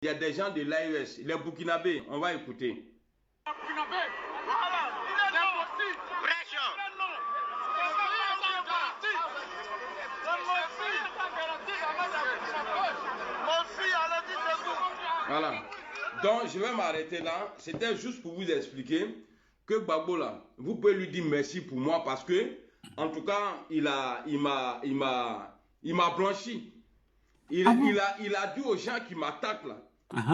Il y a des gens de l'AES, les Burkinabés, on va écouter. Voilà. Donc, je vais m'arrêter là. C'était juste pour vous expliquer que Gbagbo là, vous pouvez lui dire merci pour moi parce que, en tout cas, il m'a blanchi. Il a dit aux gens qui m'attaquent là,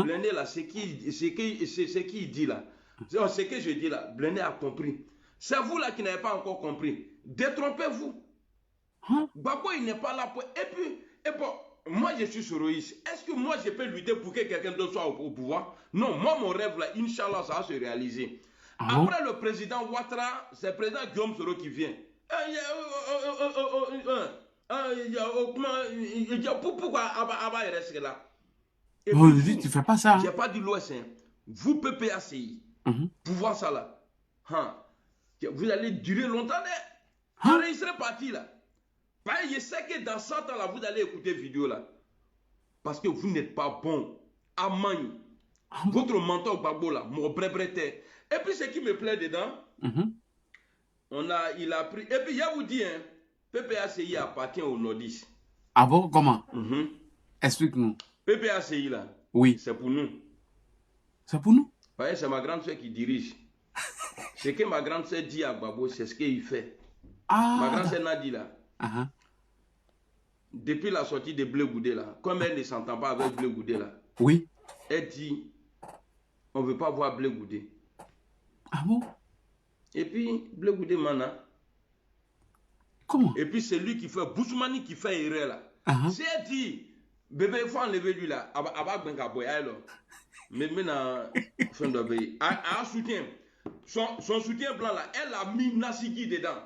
Blindé là, c'est qui il dit là. Ce que je dis là, Blindé a compris. C'est vous là qui n'avez pas encore compris. Détrompez-vous. Gbagbo, il n'est pas là pour... Et bon, moi je suis soroïste. Est-ce que moi je peux lutter pour que quelqu'un d'autre soit au pouvoir? Non, moi mon rêve là, Inch'Allah, ça va se réaliser. Après le président Ouattara, c'est le président Guillaume Soro qui vient. Pourquoi Abba reste là? Et oh, puis, tu fais pas ça. J'ai pas dit l'Ouest. Vous, PPACI, pouvoir ça là. Vous allez durer longtemps. Enregistrez parti là. Je sais que dans 100 ans là, vous allez écouter vidéo là. Parce que vous n'êtes pas bon. Amagne. Votre mentor Gbagbo là, mon brébreté. Et puis ce qui me plaît dedans, il a pris. Et puis je vous dis, PPACI appartient aux nordistes. Ah bon, comment? Explique-nous. PPACI là, oui. C'est pour nous. C'est pour nous? Oui, c'est ma grande soeur qui dirige. Ce que ma grande soeur dit à Gbagbo, c'est ce qu'il fait. Ma grande soeur Nadi là. Depuis la sortie de Blé Goudé là, comme elle ne s'entend pas avec Blé Goudé là, oui. Elle dit, on ne veut pas voir Blé Goudé. Ah bon? Et puis, Blé Goudé mana. Comment? Et puis, c'est lui qui fait, Boussoumani qui fait erreur là. Si elle dit, bébé, il faut enlever lui là, mais maintenant, fin de pays, à soutien, son soutien blanc là, elle a mis Nassigi dedans.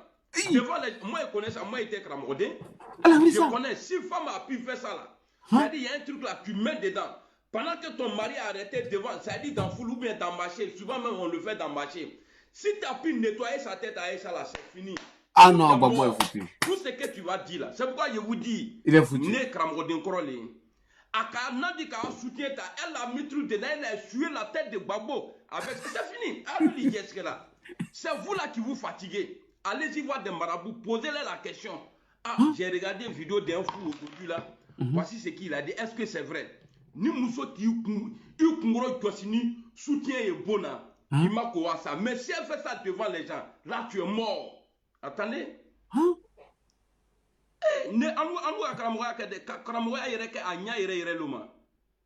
Devant les, moi, je connais ça, moi, j'étais cramodé. Je connais, si femme a pu faire ça là, c'est-à-dire, il y a un truc là, tu mets dedans. Pendant que ton mari a arrêté devant, c'est-à-dire dans foule ou bien dans marché, souvent même on le fait dans marché. Si tu as pu nettoyer sa tête à ça là, c'est fini. Ah non, Gbagbo est foutu. Tout ce que tu vas dire là, c'est pourquoi je vous dis, il est foutu. Ne cramodin krolé. Aka Nadi ka soutien ta, elle a mis truc dedans, elle a sué la tête de Gbagbo. Avec, c'est fini. Là. C'est vous là qui vous fatiguez. Allez-y voir des marabouts, posez-leur la question. J'ai regardé une vidéo d'un fou aujourd'hui là. Voici ce qu'il a dit. Est-ce que c'est vrai? Ni muso ti ukungro josini soutien est bon il m'a quoi ça, mais si elle fait ça devant les gens là tu es mort. Attendez, ne amu akaramoya ke de karamoya yere ke anya yere luma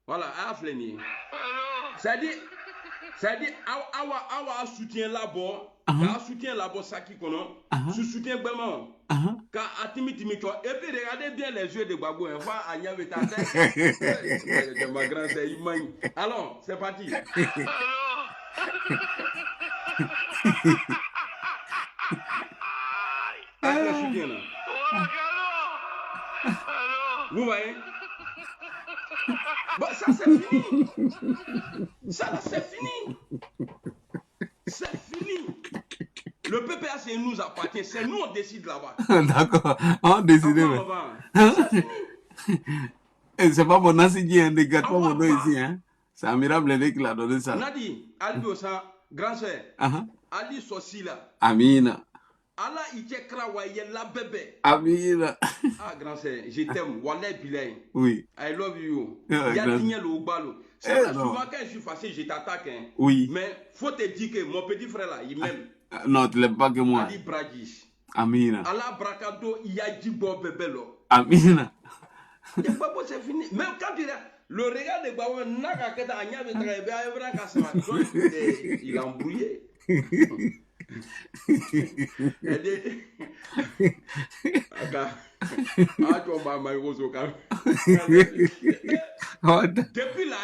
voilà a fleni c'est-à-dire awa soutien là-bas ka soutien là-bas ça qui connaît ce soutien vraiment ka atimi toi et puis regardez bien les yeux de Gbagbo hein va anya veta de ma grande sœur Imani. Alors c'est parti. Soutien là. Vous voyez? Bon, ça c'est fini. Ça là c'est fini. C'est fini. Le PPAC nous appartient. C'est nous on décide là-bas. D'accord. On décide. Et c'est pas mon Nassigi, ne garde pas mon nom ici. Hein? C'est Amira Blindé qui l'a donné ça. Nadi, Ali Osa, grand frère. Ali Sossi là. Amina. Allah Ichekra Waye la bébé. Amina. Grand frère, je t'aime. Wallah Bilay. Oui. I love you. Yadigné le Ogbalo. C'est souvent quand je suis fâché, je t'attaque. Hein. Oui. Mais faut te dire que mon petit frère là, il m'aime. Non, tu l'aimes pas que moi. Ali Bragis. Amina. Allah Brakado, il y a Djibo bébé là. Amina. C'est fini. Même quand tu le regard de Gbagbo, il a embrouillé. Depuis là,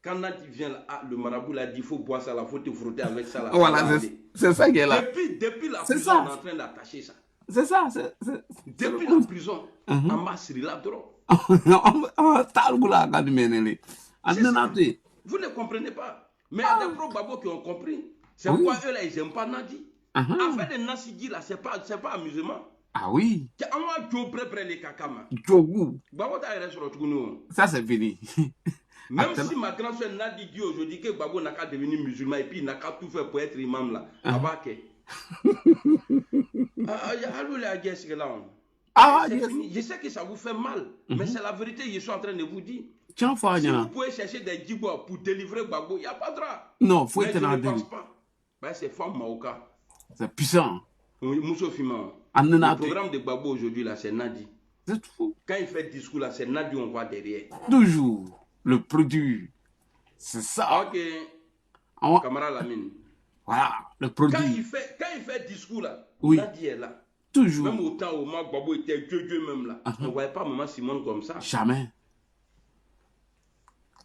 quand Nati vient là, le marabout l'a dit, il faut boire ça là, il faut te frotter avec ça là. Voilà, c'est ça qui est là. Depuis la prison, on est en train d'attacher ça. C'est ça. Depuis la prison, on m'a sri là trop. Vous ne comprenez pas. Mais il y a des pro-Gbagbo qui ont compris. C'est pourquoi eux là, ils n'aiment pas Nadi. Affaire de Nassigi là, c'est pas amusement. Ah oui. Djogou. Ça, c'est fini. Même si ma grande soeur Nadi dit aujourd'hui que Gbagbo n'a qu'à devenir musulman et puis il n'a qu'à tout faire pour être imam là. Je sais que ça vous fait mal, mais c'est la vérité, je suis en train de vous dire. Si vous pouvez chercher des djibois pour délivrer Gbagbo, il n'y a pas de droit. Non, il faut être dans le pense pas. Ben, c'est femme Maoka. C'est puissant. Mousso Fima. Le programme de Gbagbo aujourd'hui, là, c'est Nadi. C'est fou. Quand il fait discours, là, c'est Nadi, on voit derrière. Toujours. Le produit. C'est ça. Ok. Camarade Lamine. Voilà, le produit. Quand il fait discours, là, oui. Nadi est là. Toujours. Même au temps où Gbagbo était Dieu même là. On ne voyait pas Maman Simone comme ça. Jamais.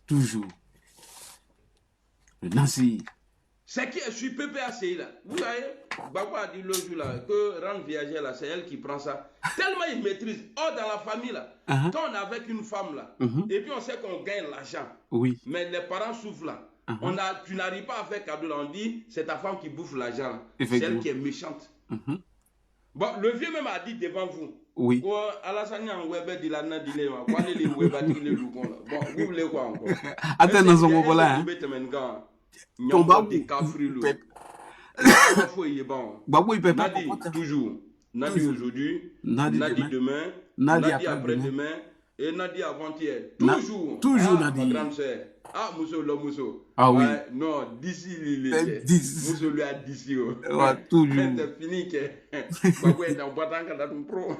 Toujours. Le Nancy. C'est qui est sur PPACI là. Vous voyez, Gbagbo a dit l'autre jour là que rendre viager là, c'est elle qui prend ça. Tellement il maîtrise. Or dans la famille là, quand on est avec une femme là, et puis on sait qu'on gagne l'argent. Oui. Mais les parents souffrent là. Tu n'arrives pas à faire cadeau là. On dit c'est ta femme qui bouffe l'argent. C'est elle qui est méchante. Bon, le vieux même a dit devant vous. Oui. Bon, vous voulez quoi encore? Attends, dans son moment là. Tomba des cafris. Gbagbo il peut pas. Nadi toujours. Nadi aujourd'hui. Nadi demain. Nadi après-demain. Et Nadi avant-hier. Toujours. Toujours Nadi. Nadi. Ma grande soeur. Ah, Mousso. Ah oui. Non, d'ici il était. Mousso lui a d'ici. Ouais, toujours. C'est fini que. Gbagbo est en battant quand on pro.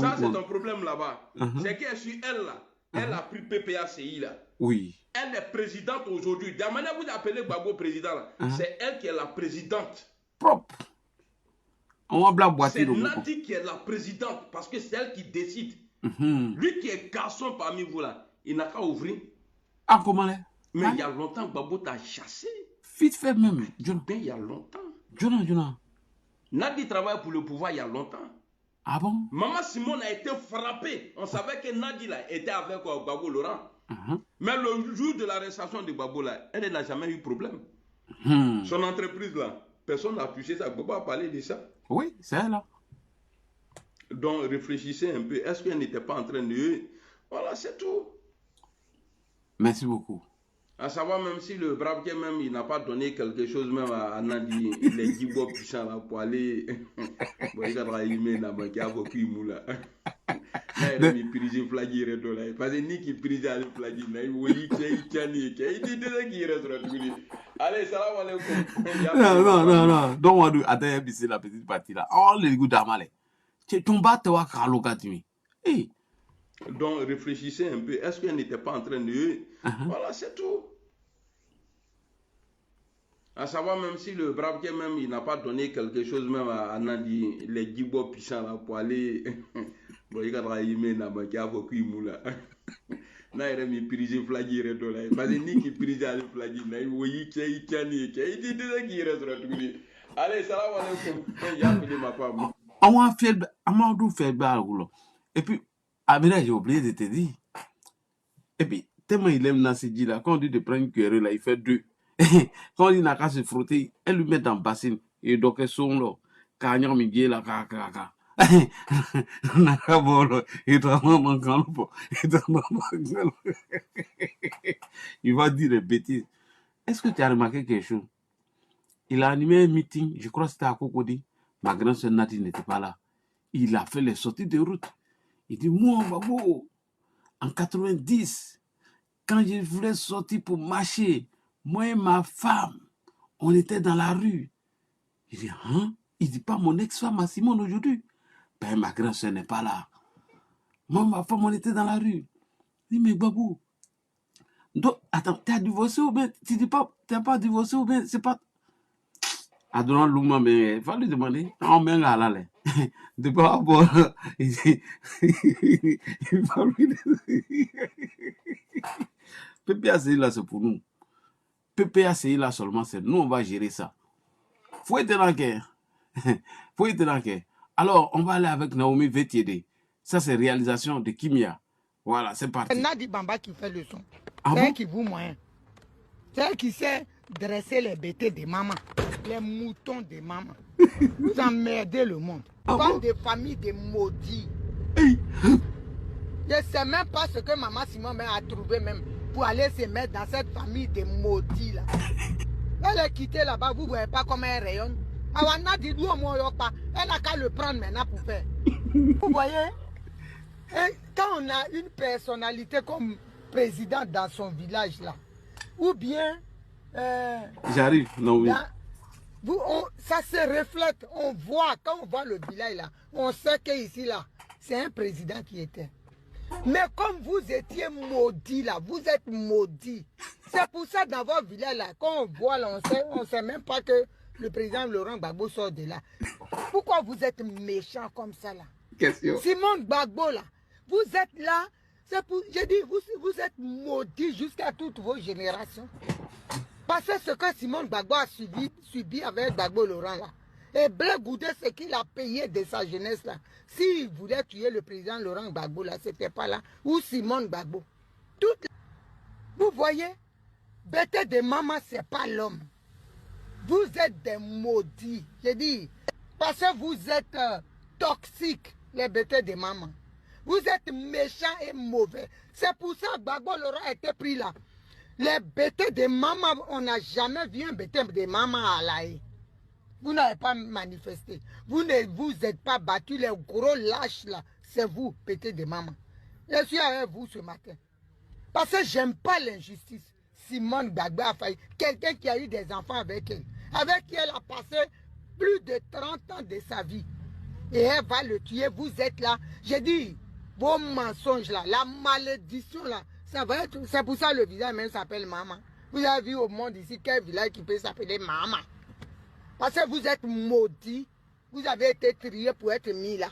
Ça, c'est ton problème là-bas. C'est qu'elle suit elle là. Elle a pris PPACI là. Oui. Elle est présidente aujourd'hui. De la manière que vous appelez Gbagbo président là, c'est elle qui est la présidente. Propre. On va c'est Nadi qui est la présidente parce que c'est elle qui décide. Lui qui est garçon parmi vous là, il n'a qu'à ouvrir. Ah, comment là? Mais il y a longtemps, Gbagbo t'a chassé. Vite fait même. Bien, il y a longtemps. Jonah. Nadi travaille pour le pouvoir il y a longtemps. Ah bon? Maman Simone a été frappée. On savait que Nadi là était avec Gbagbo Laurent. Mais le jour de l'arrestation de Gbagbo là, elle n'a jamais eu de problème. Son entreprise là, personne n'a touché ça. Gbagbo a parlé de ça. Oui, c'est elle là. Donc réfléchissez un peu. Est-ce qu'elle n'était pas en train de... Voilà, c'est tout. Merci beaucoup. À savoir, même si le brave même, il n'a pas donné quelque chose même à Nadi, les djibois puissants là pour aller... Bon, il a aimé là, mais il a beaucoup de là. Il a pris flaggi redo là. Parce que ni qui prise à le flaggi là, il dit déjà qu'il reste. Allez, salam alaikum. Non. Donc, on doit attendre la petite partie là. Oh, les goûts d'amale. Tu tombes à toi, Carlo Gatimi. Donc, réfléchissez un peu. Est-ce qu'elle n'était pas en train de... Voilà, c'est tout. À savoir, même si le brave même, il n'a pas donné quelque chose même à Nadi, les djibois puissants là pour aller... Bon, il a aimé là, mais il a beaucoup de là. Il a pris flaggi redo là. Parce que ni qui prise à le flaggi là, il dit déjà qu'il reste. Allez, salam alaikum. Il a appelé ma femme. On va faire et puis, Amina, j'ai oublié de te dire. Et puis, tellement il aime Nassidji là, quand on dit de prendre une cuillère là, il fait deux. Quand il n'a qu'à se frotter, elle lui met dans le bassin. Et donc, elle sonne là. Quand il y a là, il va dire des bêtises. Est-ce que tu as remarqué quelque chose? Il a animé un meeting, je crois que c'était à Cocody. Ma grande soeur Nadi n'était pas là. Il a fait les sorties de route. Il dit, moi, Gbagbo, en 90, quand je voulais sortir pour marcher, moi et ma femme, on était dans la rue. Il dit, hein? Il dit pas mon ex-femme à Simone aujourd'hui. Ben, ma grande soeur n'est pas là. Moi, ma femme, on était dans la rue. Il dit, mais Gbagbo, donc, attends, tu as divorcé ou bien, tu dis pas, tu n'as pas divorcé ou bien, c'est pas... Adorant Louma, mais il faut lui demander, on met là, là, de pas avoir, il va lui demander. PPACI là, c'est pour nous. PPACI là seulement, c'est nous, on va gérer ça. Faut être dans le cœur. Alors, on va aller avec Naomi Vétiédé. Ça, c'est réalisation de Kimia. Voilà, c'est parti. C'est Nadi Bamba qui fait le son. Ah C'est bon? elle qui vous moyen. C'est elle qui sait dresser les bêtés de maman. Les moutons de maman. Vous emmerdez le monde. Comme des familles de maudits. Je ne sais même pas ce que maman Simon a trouvé même pour aller se mettre dans cette famille de maudits là. Elle est quittée là-bas, vous ne voyez pas comment elle rayonne. Elle n'a qu'à le prendre maintenant pour faire. Vous voyez? Et quand on a une personnalité comme président dans son village là, ou bien... J'arrive, non oui. Ça se reflète, on voit, quand on voit le village là, on sait qu'ici là, c'est un président qui était. Mais comme vous étiez maudit là, vous êtes maudit. C'est pour ça dans votre village là, quand on voit là, on sait même pas que le président Laurent Gbagbo sort de là. Pourquoi vous êtes méchant comme ça là? Question. Simon Gbagbo là, vous êtes là, c'est pour, je dis, vous êtes maudit jusqu'à toutes vos générations. Parce que ce que Simon Gbagbo a subi avec Gbagbo Laurent là. Et Blé Goudé, ce qu'il a payé de sa jeunesse là. S'il voulait tuer le président Laurent Gbagbo là, c'était pas là. Ou Simon Gbagbo. Vous voyez, bête de maman, c'est pas l'homme. Vous êtes des maudits. Je dis, parce que vous êtes toxiques, les bêtes de maman. Vous êtes méchants et mauvais. C'est pour ça que Gbagbo Laurent a été pris là. Les bêtes de maman, on n'a jamais vu un bête de maman à la haie. Vous n'avez pas manifesté. Vous ne vous êtes pas battu, les gros lâches là. C'est vous, bête de maman. Je suis avec vous ce matin. Parce que j'aime pas l'injustice. Simone Gbagbo a failli. Quelqu'un qui a eu des enfants avec elle. Avec qui elle a passé plus de 30 ans de sa vie. Et elle va le tuer. Vous êtes là. J'ai dit, vos mensonges là, la malédiction là. Ça va être, c'est pour ça que le village même s'appelle Maman. Vous avez vu au monde ici quel village qui peut s'appeler Maman. Parce que vous êtes maudits. Vous avez été triés pour être mis là.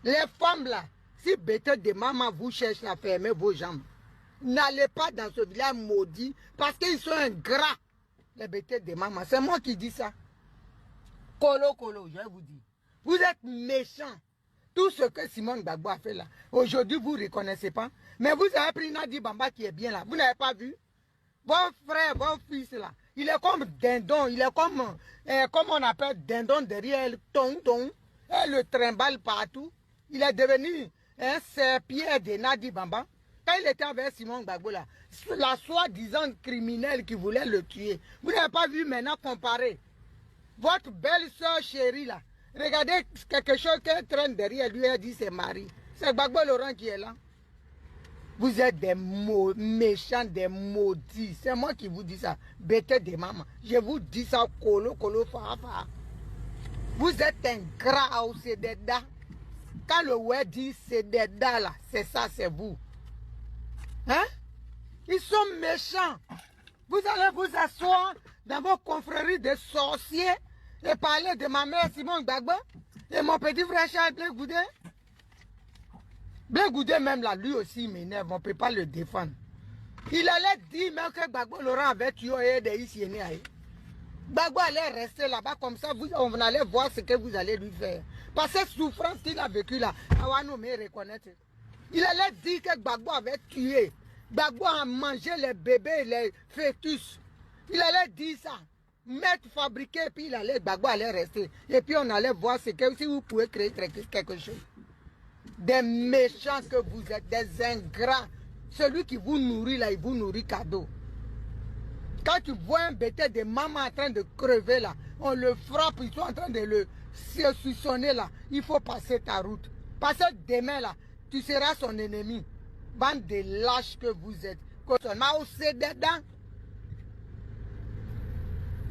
Les femmes là, si bêtes de maman vous cherchent à fermer vos jambes, n'allez pas dans ce village maudit parce qu'ils sont ingrats. Les bêtes de maman, c'est moi qui dis ça. Colo, je vais vous dire. Vous êtes méchants. Tout ce que Simone Gbagbo a fait là, aujourd'hui vous ne reconnaissez pas. Mais vous avez pris Nadi Bamba qui est bien là. Vous n'avez pas vu? Vos frères, vos fils là, il est comme dindon, il est comme on appelle dindon derrière le ton, et le trimballe partout. Il est devenu un serpillère de Nadi Bamba. Quand il était avec Simon Gbagbo là, la soi-disant criminelle qui voulait le tuer. Vous n'avez pas vu maintenant comparer. Votre belle-sœur chérie là, regardez quelque chose qu'elle traîne derrière lui, elle dit c'est Marie. C'est Gbagbo Laurent qui est là. Vous êtes des méchants, des maudits. C'est moi qui vous dis ça. Bête de maman. Je vous dis ça, colo, fa. Vous êtes un gras au Cédéda. Quand le ouais dit Cédéda là, c'est ça, c'est vous. Hein? Ils sont méchants. Vous allez vous asseoir dans vos confréries de sorciers et parler de ma mère Simon Gbagbo et mon petit frère Charles Blé Goudé. Blé Goudé même là, lui aussi m'énerve, on ne peut pas le défendre. Il allait dire même que Gbagbo Laurent avait tué des Issienés. Gbagbo allait rester là-bas comme ça, on allait voir ce que vous allez lui faire. Parce que souffrance qu'il a vécu là, on me reconnaître. Il allait dire que Gbagbo avait tué. Gbagbo a mangé les bébés, les fœtus. Il allait dire ça. Mettre, fabriquer, puis Gbagbo allait rester. Et puis on allait voir ce que, si vous pouvez créer quelque chose. Des méchants que vous êtes, des ingrats. Celui qui vous nourrit là, il vous nourrit cadeau. Quand tu vois un bétail de maman en train de crever là, on le frappe, ils sont en train de le saucissonner là. Il faut passer ta route. Parce que demain là, tu seras son ennemi. Bande de lâches que vous êtes. Dedans.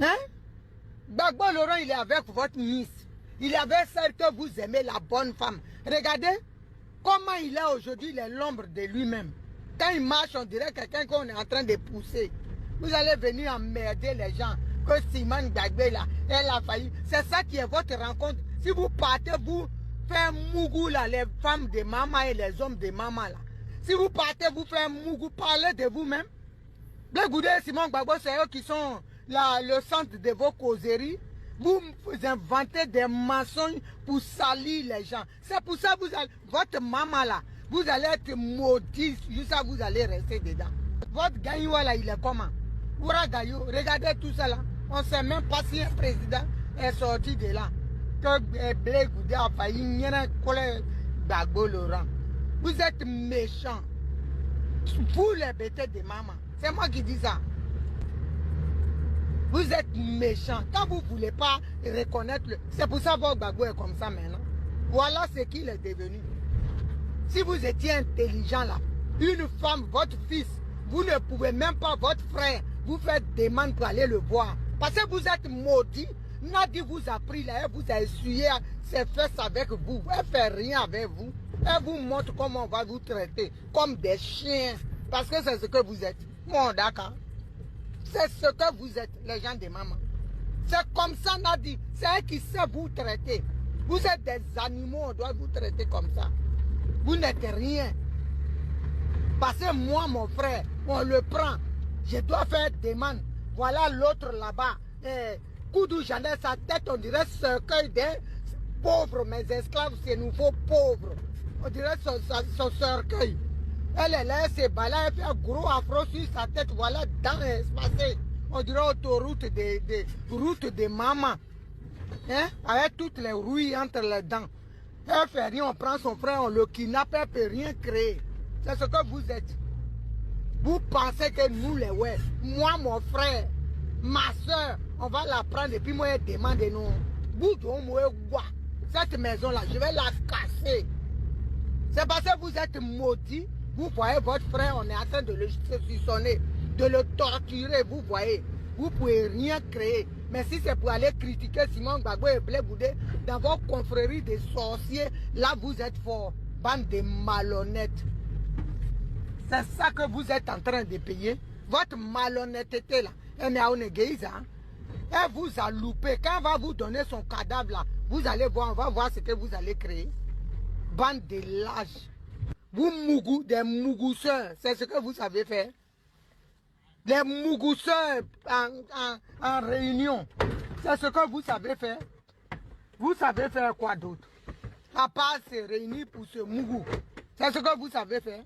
Hein? Gbagbo Laurent, il est avec votre nièce. Il est avec celle que vous aimez, la bonne femme. Regardez comment il est aujourd'hui, il est l'ombre de lui-même. Quand il marche, on dirait quelqu'un qu'on est en train de pousser. Vous allez venir emmerder les gens. Que Simone Gbagbo là, elle a failli. C'est ça qui est votre rencontre. Si vous partez, vous faites un mougou là, les femmes de maman et les hommes de maman là. Si vous partez, vous faites un mougou, parlez de vous-même. Blé Goudé et Simone Gbagbo, c'est eux qui sont le centre de vos causeries. Vous inventez des mensonges pour salir les gens. C'est pour ça que votre maman là, vous allez être maudit, jusqu'à vous allez rester dedans. Votre gagnant là, il est comment? Regardez tout ça là. On ne sait même pas si un président est sorti de là. Que Blé Goudé a failli y a un collègue Gbagbo Laurent. Vous êtes méchants. Vous les bêtes de maman. C'est moi qui dis ça. Vous êtes méchants. Quand vous ne voulez pas reconnaître le... C'est pour ça que votre Gbagbo est comme ça maintenant. Voilà ce qu'il est devenu. Si vous étiez intelligent là, une femme, votre fils, vous ne pouvez même pas, votre frère, vous faites demande pour aller le voir. Parce que vous êtes maudit. Nadi vous a pris là, elle vous a essuyé ses fesses avec vous. Elle ne fait rien avec vous. Elle vous montre comment on va vous traiter. Comme des chiens. Parce que c'est ce que vous êtes. Bon, d'accord. C'est ce que vous êtes, les gens de maman. C'est comme ça, Nadi. C'est elle qui sait vous traiter. Vous êtes des animaux, on doit vous traiter comme ça. Vous n'êtes rien. Parce que moi, mon frère, on le prend. Je dois faire demande. Voilà l'autre là-bas. Koudou j'en ai sa tête, on dirait cercueil des pauvres. Mes esclaves, c'est nouveau pauvres. On dirait son cercueil. Elle est là, elle se balade, elle fait un gros afro sur sa tête. Voilà, dents espacées. On dirait autoroute route de maman. Hein? Avec toutes les rouilles entre les dents. Elle fait rien, on prend son frère, on le kidnappe, elle ne peut rien créer. C'est ce que vous êtes. Vous pensez que nous les ouais, moi mon frère, ma soeur, on va la prendre et puis moi elle demande de nous. Cette maison là, je vais la casser. C'est parce que vous êtes maudits. Vous voyez votre frère, on est en train de le soupçonner, de le torturer, vous voyez. Vous ne pouvez rien créer. Mais si c'est pour aller critiquer Simon Gbagbo et Blé Goudé dans vos confréries de sorciers, là vous êtes fort. Bande de malhonnêtes. C'est ça que vous êtes en train de payer. Votre malhonnêteté là. Elle vous a loupé. Quand elle va vous donner son cadavre là, vous allez voir, on va voir ce que vous allez créer. Bande de lâches. Vous mougou, des mougousseurs, c'est ce que vous savez faire. Les mougousseurs en réunion, c'est ce que vous savez faire. Vous savez faire quoi d'autre? À part se réunir pour ce mougou. C'est ce que vous savez faire.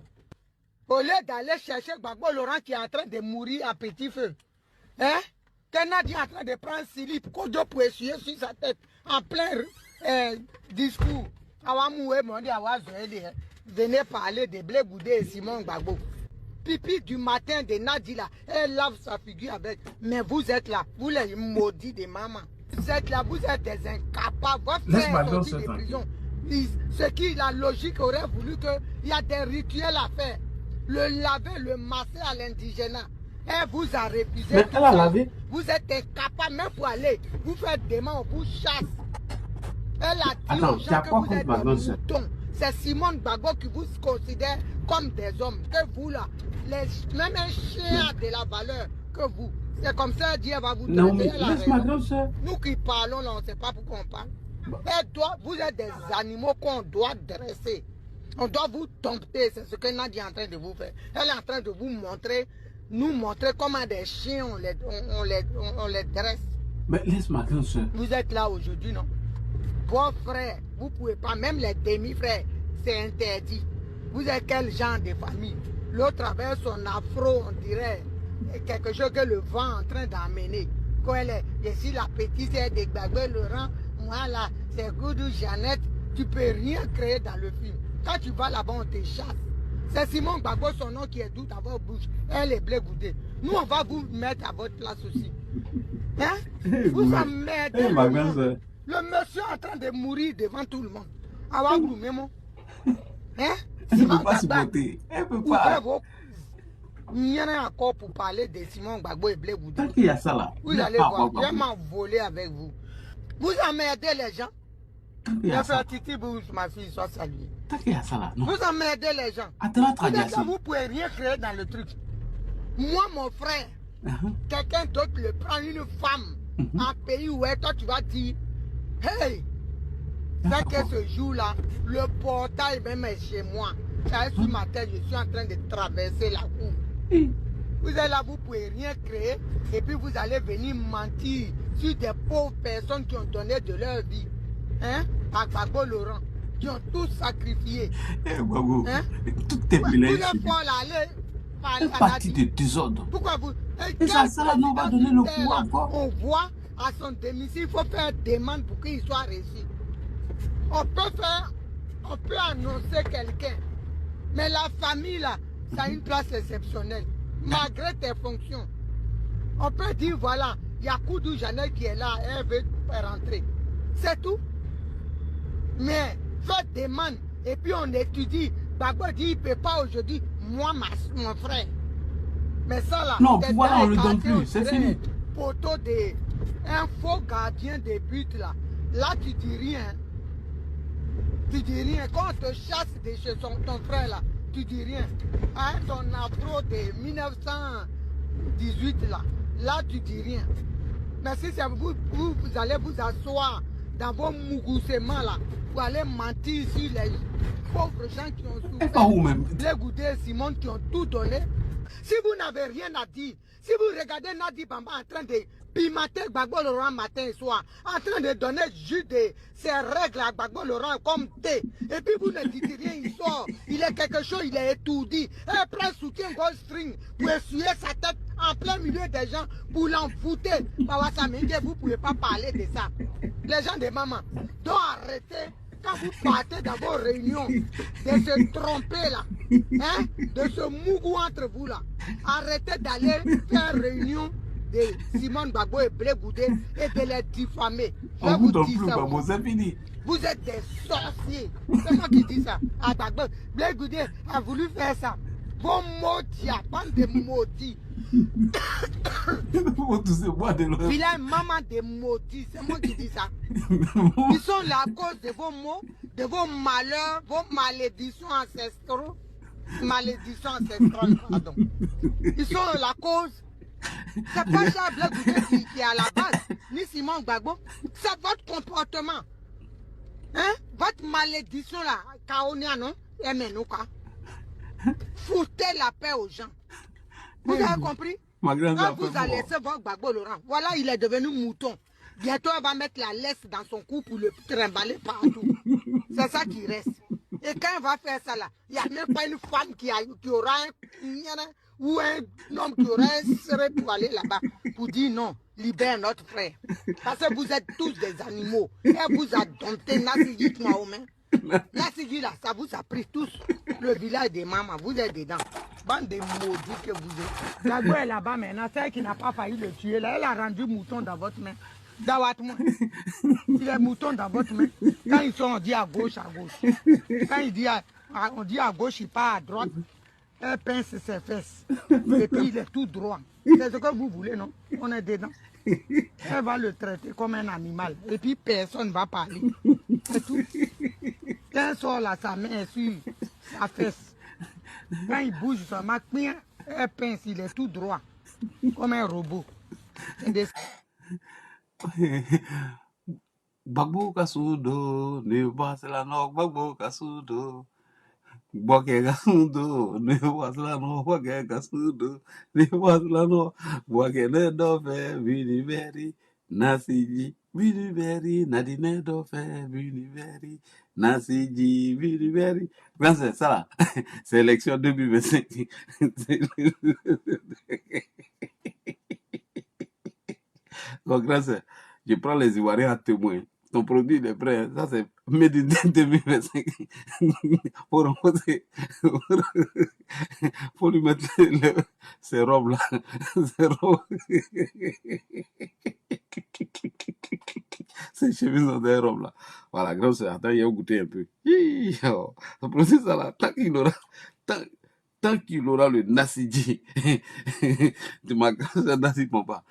Au lieu d'aller chercher Gbagbo Laurent qui est en train de mourir à petit feu. Hein? Kennedy est en train de prendre Philippe Kodo pour essuyer sur sa tête en plein discours. Venez parler de Blé Goudé et Simon Gbagbo. Pipi du matin de Nadi là, elle lave sa figure avec. Mais vous êtes là, vous les maudits de maman. Vous êtes là, vous êtes des incapables. Votre frère est sorti de prison. Ce qui, la logique aurait voulu qu'il y a des rituels à faire. Le laver, le masser à l'indigénat. Elle vous a refusé. Mais elle a lavé. Vous êtes incapable même pour aller. Vous faites des mains, on vous chasse. Elle a dit Attends, aux gens que vous êtes ma des grande sœur. moutons. C'est Simon Gbagbo qui vous considère comme des hommes. Que vous là, même un chien a de la valeur que vous. C'est comme ça, Dieu va vous Non, traiter. mais laisse ma grande sœur. Nous qui parlons là, on ne sait pas pourquoi on parle. Vous êtes des animaux qu'on doit dresser. On doit vous dompter. C'est ce que Nadia est en train de vous faire. Elle est en train de vous montrer, nous montrer comment des chiens on les dresse. Mais laisse ma grande sœur. Vous êtes là aujourd'hui, non? Vos frères, vous ne pouvez pas, même les demi-frères, c'est interdit. Vous êtes quel genre de famille? L'autre avec son afro, on dirait quelque chose que le vent est en train d'amener. Quand elle est ici, la petite, c'est de Gbagbo Laurent, moi là, c'est Koudou Jeannette, tu ne peux rien créer dans le film. Quand tu vas là-bas, on te chasse. C'est Simon Gbagbo, son nom qui est doux dans votre bouche. Elle est Blé Goudé. Nous, on va vous mettre à votre place aussi. Hein? Vous emmerdez. Ma grande sœur. Le monsieur est en train de mourir devant tout le monde. Awa vous même. Hein? Elle ne peut pas supporter. Elle ne peut pas. Il y en a encore pour parler de Simon Gbagbo et Blé Goudé. Tant qu'il y a ça là. Vous allez voir, je vais m'envoler avec vous. Vous emmerdez les gens. Tant frère Titi Bouche, ma fille, soit saluée. Tant qu'il y a ça là. Non. Vous emmerdez les gens. Attends, Vous ne pouvez rien créer dans le truc. Moi, mon frère, quelqu'un d'autre le prend, une femme, un pays où toi tu vas dire, hey, c'est que ce jour-là, le portail même est chez moi. Ça est sur ma tête, je suis en train de traverser la cour. Vous êtes là, vous ne pouvez rien créer, et puis vous allez venir mentir sur des pauvres personnes qui ont donné de leur vie. Hein? À Gbagbo Laurent, qui ont tout sacrifié. Gbagbo, hein? toutes tes village. Vous êtes là, allez. Une partie de désordre. Pourquoi Et ça, ça là, nous, on va donner le pouvoir encore. On voit à son domicile, il faut faire demande pour qu'il soit reçu. On peut annoncer quelqu'un, mais la famille là, ça a une place exceptionnelle, malgré tes fonctions. On peut dire voilà, il y a Koudou Janel qui est là, elle veut rentrer. C'est tout. Mais faites demande et puis on étudie. Gbagbo dit il ne peut pas aujourd'hui, moi, mon frère. Mais ça là, non, voilà, on ne le donne écarté, plus, c'est fini. Poteau de un faux gardien de but là. Là tu dis rien. Tu dis rien. Quand on te chasse de chez ton frère là, tu dis rien. Hein, ton afro de 1918 là, là tu dis rien. Mais si vous allez vous asseoir dans vos mougousements là, pour aller mentir sur les pauvres gens qui ont souffert, pas où même. les Goudé Simon qui ont tout donné. Si vous n'avez rien à dire, si vous regardez Nadi Bamba en train de pimenter Gbagbo Laurent matin et soir, en train de donner juste ses règles à Gbagbo Laurent comme thé, et puis vous ne dites rien, il sort, il est quelque chose, il est étourdi, et prend soutien gold string pour essuyer sa tête en plein milieu des gens pour l'enfouter. Vous ne pouvez pas parler de ça. Les gens de maman doivent arrêter. Quand vous partez dans vos réunions, de se tromper là, hein, de se mougou entre vous là, arrêtez d'aller faire réunion de Simone Gbagbo et Blé Goudé et de les diffamer. Je On vous vous donne dis plus, ça. Gbagbo, c'est fini. Vous êtes des sorciers. C'est moi qui dis ça. À Gbagbo, Blé Goudé a voulu faire ça. Vos maudits, bande de maudits. Vous toussez bois de l'eau. Il a une maman de maudits. C'est moi qui dis ça. Ils sont la cause de vos maux, de vos malheurs, vos malédictions ancestrales. Malédictions ancestrales, pardon. Ils sont la cause. C'est pas ça, Blé Goudé, qui est à la base, ni Simon Gbagbo. C'est votre comportement. Hein? Votre malédiction là, Kaonia, non? Foutez la paix aux gens. Vous avez compris? Ma grande Quand vous allez laisser votre Gbagbo Laurent, voilà, il est devenu mouton. Bientôt, elle va mettre la laisse dans son cou pour le trimballer partout. C'est ça qui reste. Et quand elle va faire ça là, il n'y a même pas une femme qui aura ou un homme qui aura un serré pour aller là-bas pour dire non, libère notre frère. Parce que vous êtes tous des animaux. Elle vous a dompté, Nassigui Mahomet. Nassigui là, ça vous a pris tous. Le village des mamans, vous êtes dedans. Bande de maudits que vous êtes. Gbagbo est là-bas maintenant, celle qui n'a pas failli le tuer là, elle a rendu mouton dans votre main. Dans votre main. Il est mouton dans votre main. Quand ils sont, on dit à gauche, à gauche. Quand on dit à gauche, il part à droite. Elle pince ses fesses. Et puis il est tout droit. C'est ce que vous voulez, non? On est dedans. Elle va le traiter comme un animal. Et puis personne ne va parler. C'est tout. Quand elle sort là, sa main est sur sa fesse. Quand il bouge sa main, elle pince, il est tout droit. Comme un robot. Gbagbo Kasudo, ne Barcelona, Gbagbo Kasudo. Boke Kasudo, ne Barcelona, Boke Kasudo, ne Barcelona, Boke Nedofe, Viniberi, Nasiji, Viniberi, Nadine Dofe, Viniberi, Nasiji, Viniberi. C'est ça là, c'est l'élection 2025. Donc, grâce, je prends les Ivoiriens à témoin. Ton produit il est prêt. Ça, c'est Made in 2025. Pour lui mettre ces robes-là. Ces robes. Ces chemises dans des robes-là. Voilà, grâce, attends, il a goûté un peu. Ton produit, ça là, tant qu'il aura le Nasiji de ma grâce, Nasi Pampa.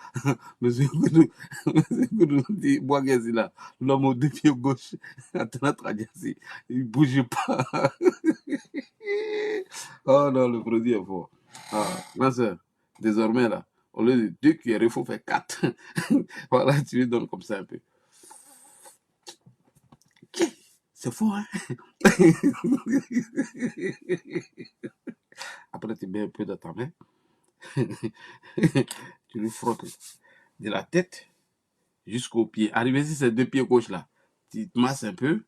Monsieur Koudou dit, Boaguezi là, l'homme au deux pieds gauche, attends, Tradiasi, il ne bouge pas. Oh non, le produit est fort. Ah, ma soeur, désormais là, au lieu de 2 cuillères, il faut faire 4. Voilà, tu lui donnes comme ça un peu. C'est fort, hein? Après, tu mets un peu dans ta main. Tu lui frottes de la tête jusqu'aux pieds. Arrivé sur ces 2 pieds gauches là, tu te masses un peu.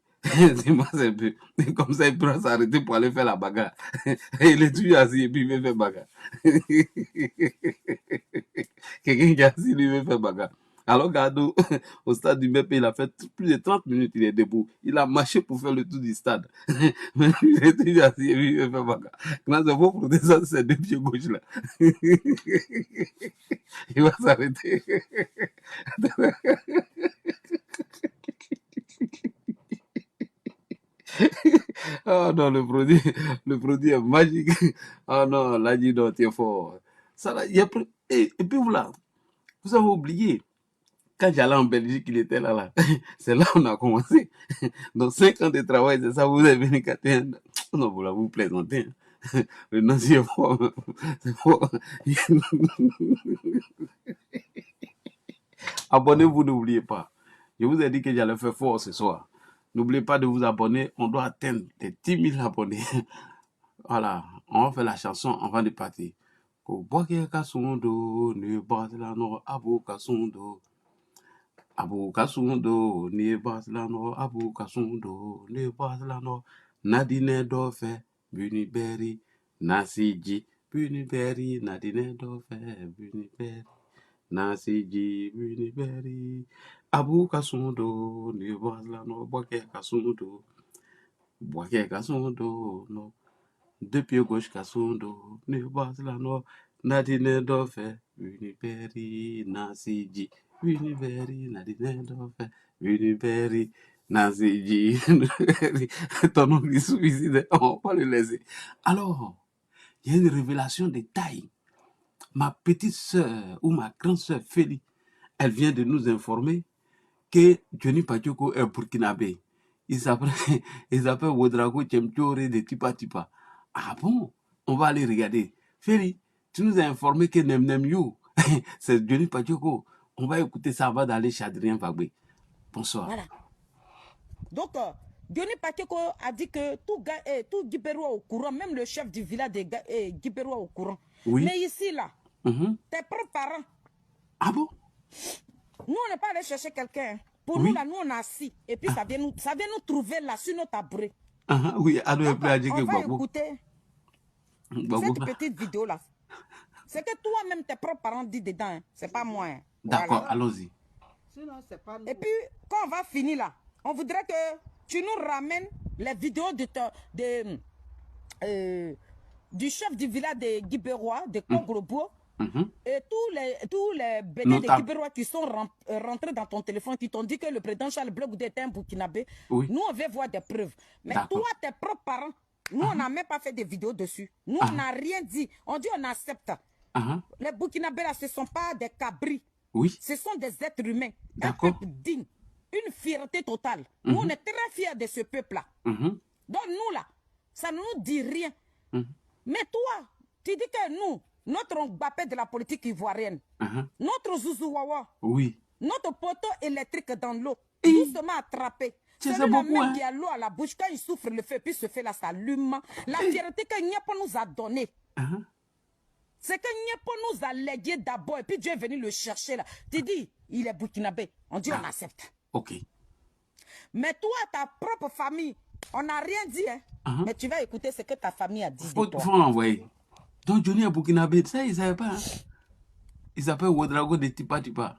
Dis-moi, c'est un peu. Et comme ça, il pourra s'arrêter pour aller faire la bagarre. Et il est toujours assis et puis il veut faire bagarre. Quelqu'un qui est assis, lui, veut faire bagarre. Alors, Gado, au stade du BP, il a fait plus de 30 minutes, il est debout. Il a marché pour faire le tour du stade. Mais il est toujours assis et puis il veut faire bagarre. Quand c'est beau pour descendre ses deux pieds gauche là. Il va s'arrêter. Oh non, le produit est magique. Oh non, là, dis donc, t'es fort. Ça, là, il y a et puis voilà, vous avez oublié, quand j'allais en Belgique, il était là. C'est là qu'on a commencé. Donc, 5 ans de travail, c'est ça, vous avez venu 41. Non, vous là, vous plaisantez. Hein. Le nom, c'est fort. C'est fort. Abonnez-vous, n'oubliez pas. Je vous ai dit que j'allais faire fort ce soir. N'oubliez pas de vous abonner. On doit atteindre les 10 000 abonnés. Voilà, on va faire la chanson avant de partir. Koboke kasundo, ne batlano, abu kasundo. Abu kasundo, ne batlano, abu kasundo, ne batlano. Nadine dofe, buniberi, nasiji, buniberi, nadine dofe, buniberi. Nasiji, buniberi. Abu kasundo, ne batlano, boke kasundo. Boke kasundo, no. Deux pieds gauche kasundo, ne batlano, nadine dofe, uniberi, nasiji, uniberi, nadine dofe, uniberi, nasiji, ton nom est suicide, on va pas le laisser. Alors, il y a une révélation de taille. Ma petite sœur ou ma grande sœur Félie, elle vient de nous informer que Johnny Pachoko est burkinabé. Il s'appelle Wodrago Tchemchore de Tipa Tipa. Ah bon? On va aller regarder. Féli, tu nous as informé que Nem Nem You, c'est Johnny Pachoko. On va écouter ça avant d'aller chez Adrien Fagbe. Bonsoir. Voilà. Donc, Johnny Pachoko a dit que tout Guibérois au courant, même le chef du village de Guibérois au courant. Oui. Mais ici, là, tes propres parents. Ah bon? Nous, on n'est pas allé chercher quelqu'un. Pour nous, là, nous, on a assis. Et puis, ça vient nous trouver là, sur notre abri. Oui, on va écouter cette petite vidéo-là. C'est que toi-même, tes propres parents disent dedans. Hein. C'est pas moi. Hein. D'accord, voilà. Allons-y. Et puis, quand on va finir là, on voudrait que tu nous ramènes les vidéos du chef du village de Guibérois, de Congrobo. Et tous les bénis de Guibérois qui sont rentrés dans ton téléphone, qui t'ont dit que le président Charles Blé Goudé était un burkinabé. Oui. Nous, on veut voir des preuves. Mais toi, tes propres parents, nous, on n'a même pas fait des vidéos dessus. Nous, on n'a rien dit. On dit on accepte. Les burkinabés, là, ce ne sont pas des cabris. Oui. Ce sont des êtres humains. Un peuple digne. Une fierté totale. Nous, on est très fiers de ce peuple-là. Donc, nous, là, ça ne nous dit rien. Mais toi, tu dis que nous, notre Mbappé de la politique ivoirienne, notre Zouzouawa, notre poteau électrique dans l'eau, doucement attrapé. Celui-là même qui a l'eau à la bouche, quand il souffre le feu, puis ce fait là s'allume. La fierté que Niapo nous a donnée, c'est que Niapo nous a légué d'abord, et puis Dieu est venu le chercher là. Tu dis, il est burkinabé. On dit, on accepte. Ok. Mais toi, ta propre famille, on n'a rien dit. Hein? Mais tu vas écouter ce que ta famille a dit. Faut l'envoyer. Donc Johnny est burkinabé, ça, il ne savait pas. Hein? Il s'appelle Wodrago de Tipa Tipa.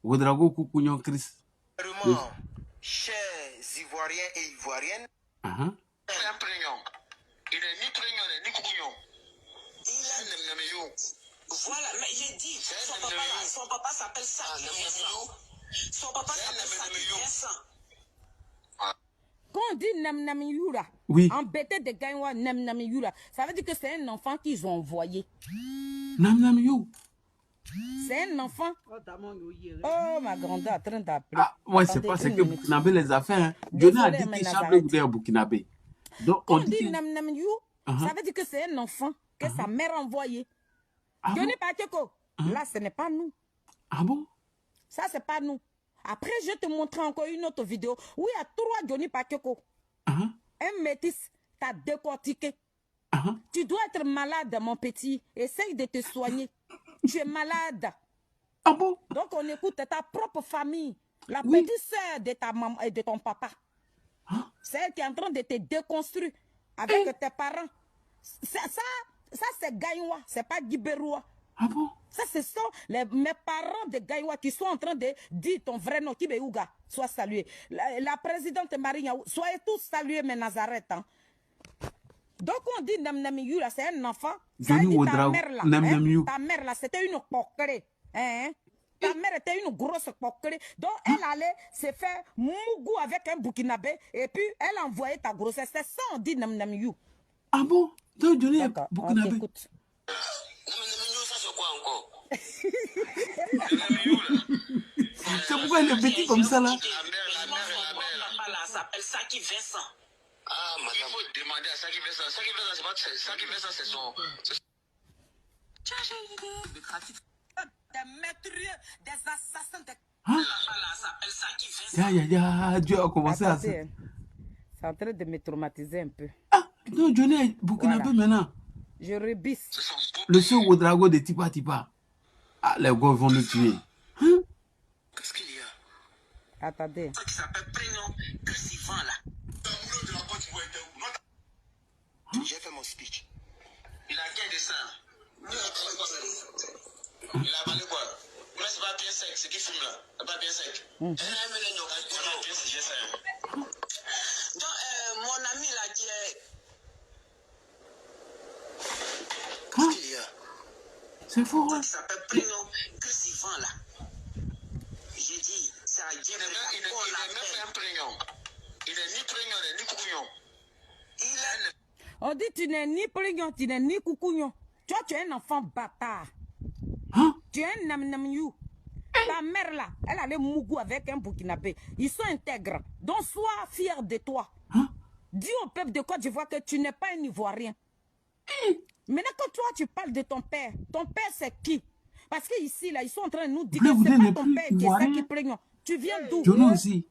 Wodrago Koukounion Chris. Chers Ivoiriens et Ivoiriennes, c'est un prénom. Il n'est ni prénom, ni Koukounion. Il a Nemnemeyou. Voilà, mais j'ai dit, son papa s'appelle ça. Son papa s'appelle ça. Quand on dit Nemnemeyou là, embêté de Gaïwa Nemnemeyou là, ça veut dire que c'est un enfant qu'ils ont envoyé. Nemnemeyou. C'est un enfant. Oh, ma grande en train d'appeler. Ah, ouais, c'est pas ce que Burkinabé les a fait. Hein. Johnny a dit que Charles Goudé est burkinabé. Donc, quand on dit Nemnemeyou, ça veut dire que c'est un enfant que sa mère a envoyé. Johnny Pachoko, là, ce n'est pas nous. Ah bon? Ça, c'est pas nous. Après, je te montrerai encore une autre vidéo où il y a 3 Johnny Pachoko. Un métis t'a décortiqué. Tu dois être malade, mon petit. Essaye de te soigner. Tu es malade. Ah bon? Donc, on écoute ta propre famille. La petite sœur de ta maman et de ton papa. C'est elle qui est en train de te déconstruire avec tes parents. Ça c'est Gaïwa, c'est pas Guiberoua. Ah bon? Ça, ce sont mes parents de Gaïwa qui sont en train de dire ton vrai nom, Kibéouga, soit salué. La présidente Marina, soyez tous salués, mes Nazareth. Hein. Donc, on dit Namnamiou, là, c'est un enfant. Ça dit ta mère, là, hein, ta mère, là, c'était une coquerée. Hein? Ta mère était une grosse coquerée. Donc, elle allait se faire mougou avec un Burkinabé et puis elle envoyait ta grossesse. C'est ça, on dit Namnamiou. Ah bon? Donc, Johnny est Burkinabé. Écoute. C'est pourquoi il est petit comme ça là. La mère s'appelle Saki Vincent. Ah, madame. Il faut demander à Saki Vincent. Saki Vincent, c'est pas Saki Vincent, c'est son. Des meurtriers, des assassins, des. Hein? S'appelle Saki Vincent. Ya, Dieu a commencé à se. C'est en train de me traumatiser un peu. Ah, non, Johnny est Burkinabé maintenant. Je rebisse. Le seul Ouedraogo de Tipa Tipa. Ah, les gars vont nous tuer. Hein? Qu'est-ce qu'il y a? Attendez. Ça qui s'appelle prénom Chris Ivan là. J'ai fait mon speech. Il a gagné ça. Il a avalé quoi? Mais c'est pas bien sec, c'est qui fume là? C'est pas bien sec. Donc, mon ami l'a dit. Qu'est-ce qu'il y a? C'est faux, hein? Ça s'appelle prénom Chris Ivan là. J'ai dit, ça a dit. Il n'est même pas un prénom. Il n'est ni prénom, ni couillon. Il est. On dit tu n'es ni plignon, tu n'es ni coucougnon. Toi, tu es un enfant bâtard. Hein? Tu es un namnamiou. Ta mère là, elle allait mougou avec un Burkinabé. Ils sont intègres. Donc sois fier de toi. Hein? Dis au peuple de Côte d'Ivoire que tu n'es pas un Ivoirien. Maintenant, quand toi tu parles de ton père c'est qui? Parce qu'ici, là, ils sont en train de nous dire que c'est pas ton père qui est ça qui plaignent. Tu viens d'où? Johnny aussi.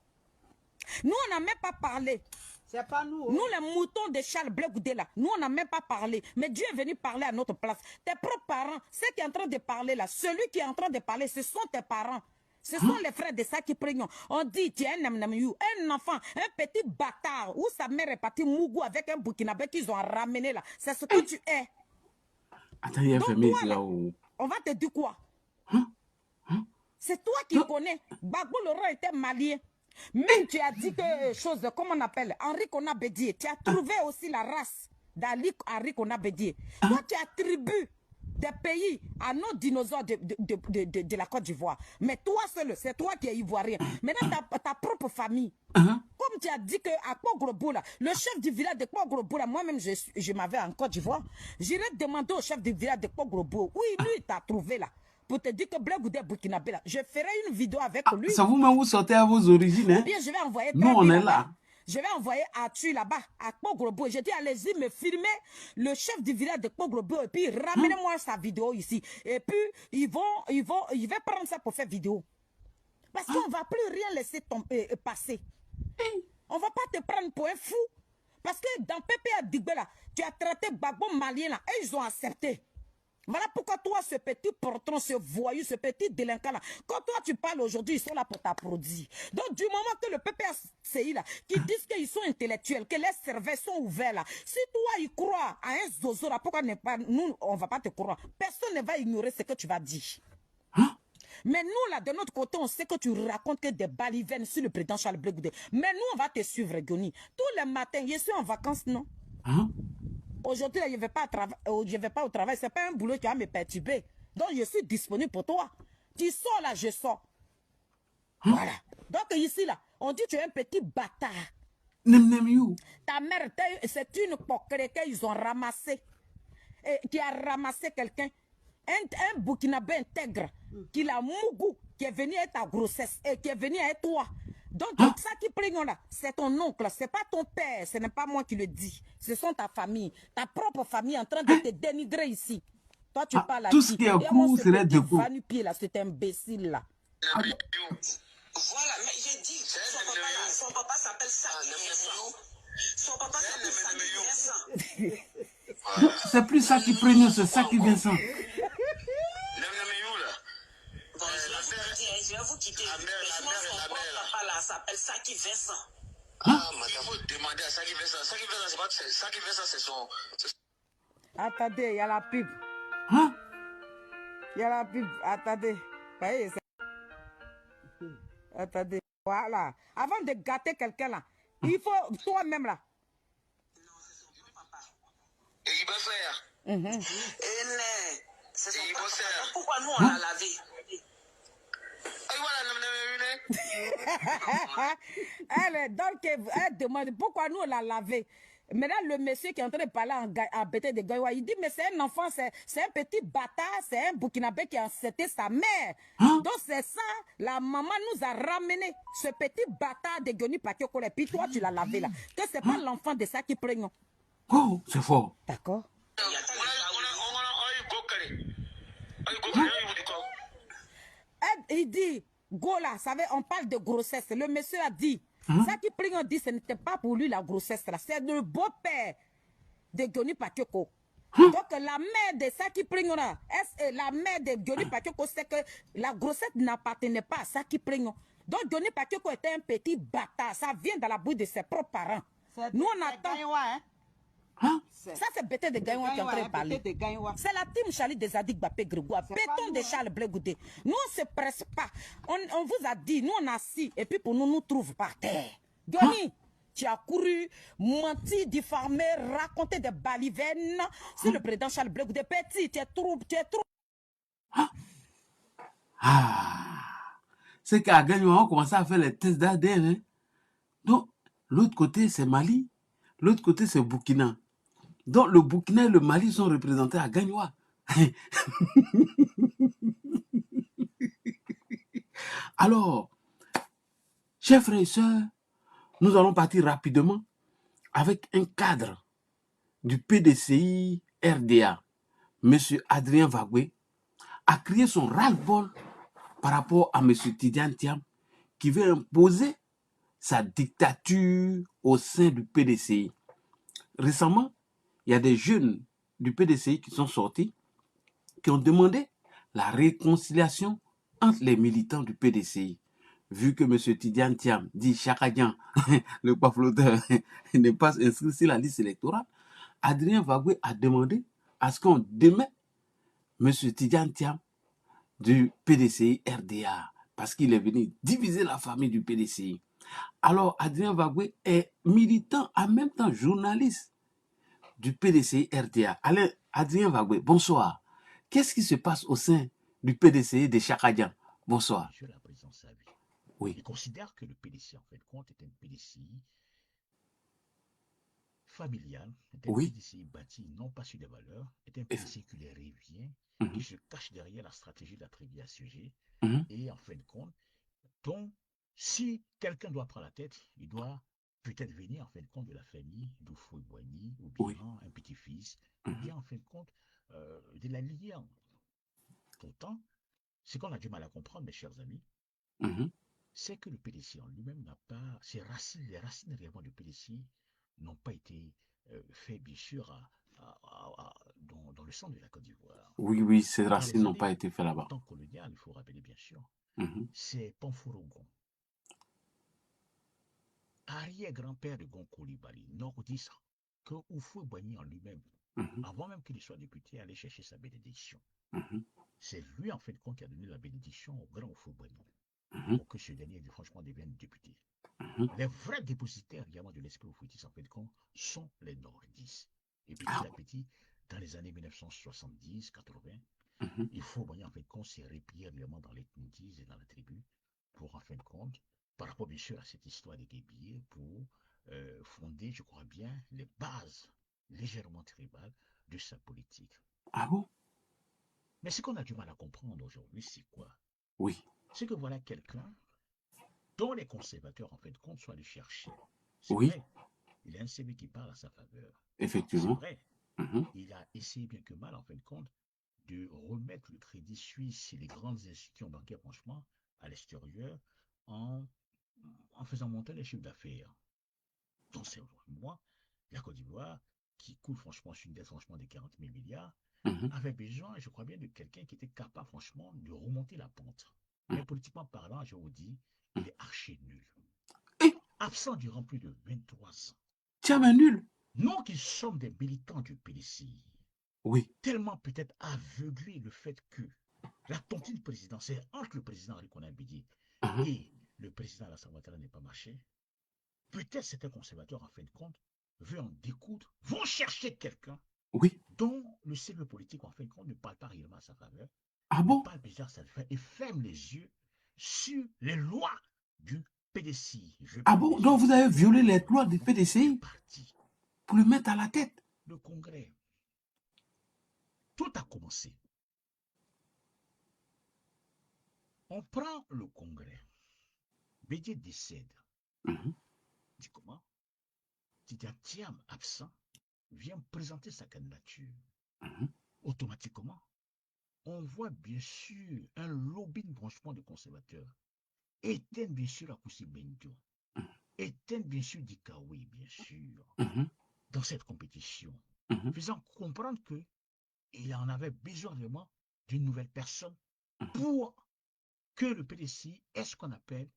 Nous, on n'a même pas parlé. C'est pas nous. Nous, les moutons de Charles Blé Goudé, là, nous, on n'a même pas parlé. Mais Dieu est venu parler à notre place. Tes propres parents, ceux qui est en train de parler là, celui qui est en train de parler, ce sont tes parents. Ce sont les frères de ça qui prennent. On dit, tu es un enfant, un petit bâtard, où sa mère est partie mougou avec un Burkinabé qu'ils ont ramené là. C'est ce que tu es. Attends, il y a Donc, fermé toi, ici là, là-haut. on va te dire quoi? C'est toi qui connais. Bagbo Laurent était malien. Même tu as dit que chose, comment on appelle, Henri Kona Bédié. Tu as trouvé aussi la race d'Ali Henri Kona Bédié. Toi, tu attribues des pays à nos dinosaures de la Côte d'Ivoire. Mais toi seul, c'est toi qui es ivoirien. Maintenant, ta propre famille. Comme tu as dit qu'à Kogro là, le chef du village de Kogro là, moi-même, je m'avais en Côte d'Ivoire. J'irai demander au chef du village de Kogro. Oui, lui, il t'a trouvé là. Pour te dire que Blé Goudé Burkinabé là, je ferai une vidéo avec lui. Ça vous-même vous sortez à vos origines, hein? Ou bien je vais envoyer. Nous, on est là. Je vais envoyer Atu là-bas, à Kogro. Je dis, allez-y, me filmer le chef du village de Kogro et puis ramenez-moi sa vidéo ici. Et puis, il va prendre ça pour faire vidéo. Parce qu'on ne va plus rien laisser passer. On ne va pas te prendre pour un fou. Parce que dans PPA Digbe là, tu as traité Gbagbo malien là, et ils ont accepté. Voilà pourquoi toi, ce petit portron, ce voyou, ce petit délinquant là, quand toi tu parles aujourd'hui, ils sont là pour t'applaudir. Donc du moment que le PPCI là, qui disent qu'ils sont intellectuels, que les cerveaux sont ouverts là, si toi y crois à un zozo là, pourquoi nous, on va pas te croire? Personne ne va ignorer ce que tu vas dire. Mais nous, là, de notre côté, on sait que tu racontes que des balivernes sur le président Charles Blé Goudé. Mais nous, on va te suivre, Goni. Tous les matins, je suis en vacances, non? Aujourd'hui, je ne vais pas au travail. Ce n'est pas un boulot qui va me perturber. Donc, je suis disponible pour toi. Tu sors là, je sors. Voilà. Donc, ici, là, on dit que tu es un petit bâtard. Ta mère, c'est une coquerée qu'ils ont ramassée. Qui a ramassé quelqu'un. Un Burkinabé intègre. Qui l'a mougou. Qui est venu à ta grossesse. Et qui est venu à toi. Donc, ça qui prend là, c'est ton oncle, c'est pas ton père, ce n'est pas moi qui le dis. Ce sont ta famille, ta propre famille en train de te dénigrer ici. Toi, tu parles à tout ce qui est court serait de court. Là, cet imbécile là. Voilà, mais j'ai dit, son papa s'appelle Saki Vincent. Son papa s'appelle Saki Vincent. C'est plus ça qui prend, c'est ça qui vient sans. Bon, je vais vous quitter. Son papa là s'appelle Saki Vincent. Ah, madame. Il faut demander ça qui fait ça, c'est pas ça qui fait ça, c'est son. Attendez, il y a la pub. Hein? Il y a la pub. Attendez. Voyez ça. Attendez. Voilà. Avant de gâter quelqu'un là, il faut toi-même là. Et il va faire. C'est son Il va faire. Pourquoi nous, on l'a lavé? Donc, elle demande pourquoi nous on l'a lavé. Maintenant, le monsieur qui est en train de parler en bêté de Gaïwa, il dit, mais c'est un enfant, c'est un petit bâtard, c'est un Burkinabé qui a enceinté sa mère. Hein? Donc, c'est ça, la maman nous a ramené ce petit bâtard de Goni Pakioko, et puis toi, tu l'as lavé là. Que c'est pas l'enfant de ça qui prenne. Oh, c'est fort. D'accord. Il dit, Gola, savez, on parle de grossesse. Le monsieur a dit, ça qui prie, on dit, ce n'était pas pour lui la grossesse là. C'est le beau-père de Goni Pakioko. Donc la mère de Saki Pringno, la mère de Goni Pakioko, c'est que la grossesse n'appartenait pas à Saki Pringno. Donc Goni Pakioko était un petit bâtard. Ça vient dans la bouche de ses propres parents. Nous on attend. Ça, c'est Bété de Gaïwa qui est en train de parler. C'est la team Charlie des Adik Bapé Grégoire. Béton de Charles Blé Goudé. Nous, on ne se presse pas. On vous a dit, nous, on a assis. Et puis, pour nous, nous trouve par terre. Goni, tu as couru, menti, diffamé, raconté des balivernes. C'est le président Charles Blé Goudé. Petit, tu es trop. C'est qu'à Gagnon, on commence à faire les tests d'ADN. Hein? Donc, l'autre côté, c'est Mali. L'autre côté, c'est Burkina. Donc, le Burkina et le Mali sont représentés à Gagnoa. Alors, chers frères et sœurs, nous allons partir rapidement avec un cadre du PDCI RDA, M. Adrien Vagoué, a crié son ras-le-bol par rapport à M. Tidiane Thiam, qui veut imposer sa dictature au sein du PDCI. Récemment, il y a des jeunes du PDCI qui sont sortis, qui ont demandé la réconciliation entre les militants du PDCI. Vu que M. Tidiane Thiam, dit Chakadian, le pafloteur, n'est pas inscrit sur la liste électorale, Adrien Vagoué a demandé à ce qu'on démette M. Tidiane Thiam du PDCI RDA, parce qu'il est venu diviser la famille du PDCI. Alors, Adrien Vagoué est militant, en même temps journaliste du PDCI RDA. Alain, Adrien Vagoué, bonsoir. Qu'est-ce qui se passe au sein du PDCI de Chakadian? Bonsoir. Monsieur la présidence a vu. Oui. Il considère que le PDCI, en fait, compte est un PDCI familial, est un PDCI bâti non pas sur des valeurs, est un PDCI qui les revient, qui se cache derrière la stratégie de la tribu à sujet, et en fin de compte, donc, si quelqu'un doit prendre la tête, il doit peut-être venir en fin de compte de la famille d'Oufoué Boigny, ou bien un petit-fils, ou bien en fin de compte de la lignée. Pourtant, ce qu'on a du mal à comprendre, mes chers amis, c'est que le PDCI en lui-même n'a pas, les racines réellement du PDCI n'ont pas été faites, bien sûr, dans le centre de la Côte d'Ivoire. Oui, ces racines n'ont pas été faites là-bas. En tant que colonial, il faut rappeler, bien sûr, c'est Panforogon, arrière-grand-père de Gon Coulibaly, nordiste, que Oufoué Boigny en lui-même, avant même qu'il soit député, allait chercher sa bénédiction. C'est lui, en fait, qui a donné la bénédiction au grand Oufoué Boigny, pour que ce dernier, franchement, devienne député. Les vrais dépositaires, évidemment, de l'esprit oufouétiste, en fait, sont les nordistes. Et petit à petit, dans les années 1970-80, il faut, en fait, qu'on s'est replié régulièrement dans les Tundis et dans la tribu, pour, en fin de compte, par rapport, bien sûr, à cette histoire des guébiers, pour fonder, je crois bien, les bases légèrement tribales de sa politique. Ah bon? Mais ce qu'on a du mal à comprendre aujourd'hui, c'est quoi? Oui. C'est que voilà quelqu'un dont les conservateurs, en fait, compte soit allés chercher. C'est Oui. vrai, il a un CV qui parle à sa faveur. Effectivement. C'est vrai. Il a essayé bien que mal, en fin de compte, de remettre le crédit suisse et les grandes institutions bancaires, franchement, à l'extérieur, en faisant monter les chiffres d'affaires. Donc, c'est moi, la Côte d'Ivoire, qui coule franchement sur une dette franchement de 40 000 milliards, avait besoin, je crois bien, de quelqu'un qui était capable, franchement, de remonter la pente. Mais politiquement parlant, je vous dis, il est archi nul. Absent durant plus de 23 ans. Tiens, mais nul. Nous qui sommes des militants du PDC, Oui. tellement peut-être aveuglés le fait que la tontine présidentielle entre le président Henri Konan Bédié et le président Alassane Ouattara n'est pas marché, peut-être certains conservateurs, en fin de compte, veulent en découdre, vont chercher quelqu'un dont le cercle politique, en fin de compte, ne parle pas réellement à sa faveur, ne parle déjà à sa faveur et ferme les yeux sur les lois du PDC. Ah bon? Donc vous avez violé les lois du PDCI pour le mettre à la tête? Le Congrès. Tout a commencé. On prend le Congrès. Bédié décède. Dit comment? Tidiane Thiam, absent, vient présenter sa candidature. Automatiquement, on voit bien sûr un lobbying branchement de conservateurs. Éteindre bien sûr Akoussi Bendio. Éteindre bien sûr Dikawi, bien sûr, dans cette compétition. Faisant comprendre qu'il en avait besoin vraiment d'une nouvelle personne pour que le PDC ait ce qu'on appelle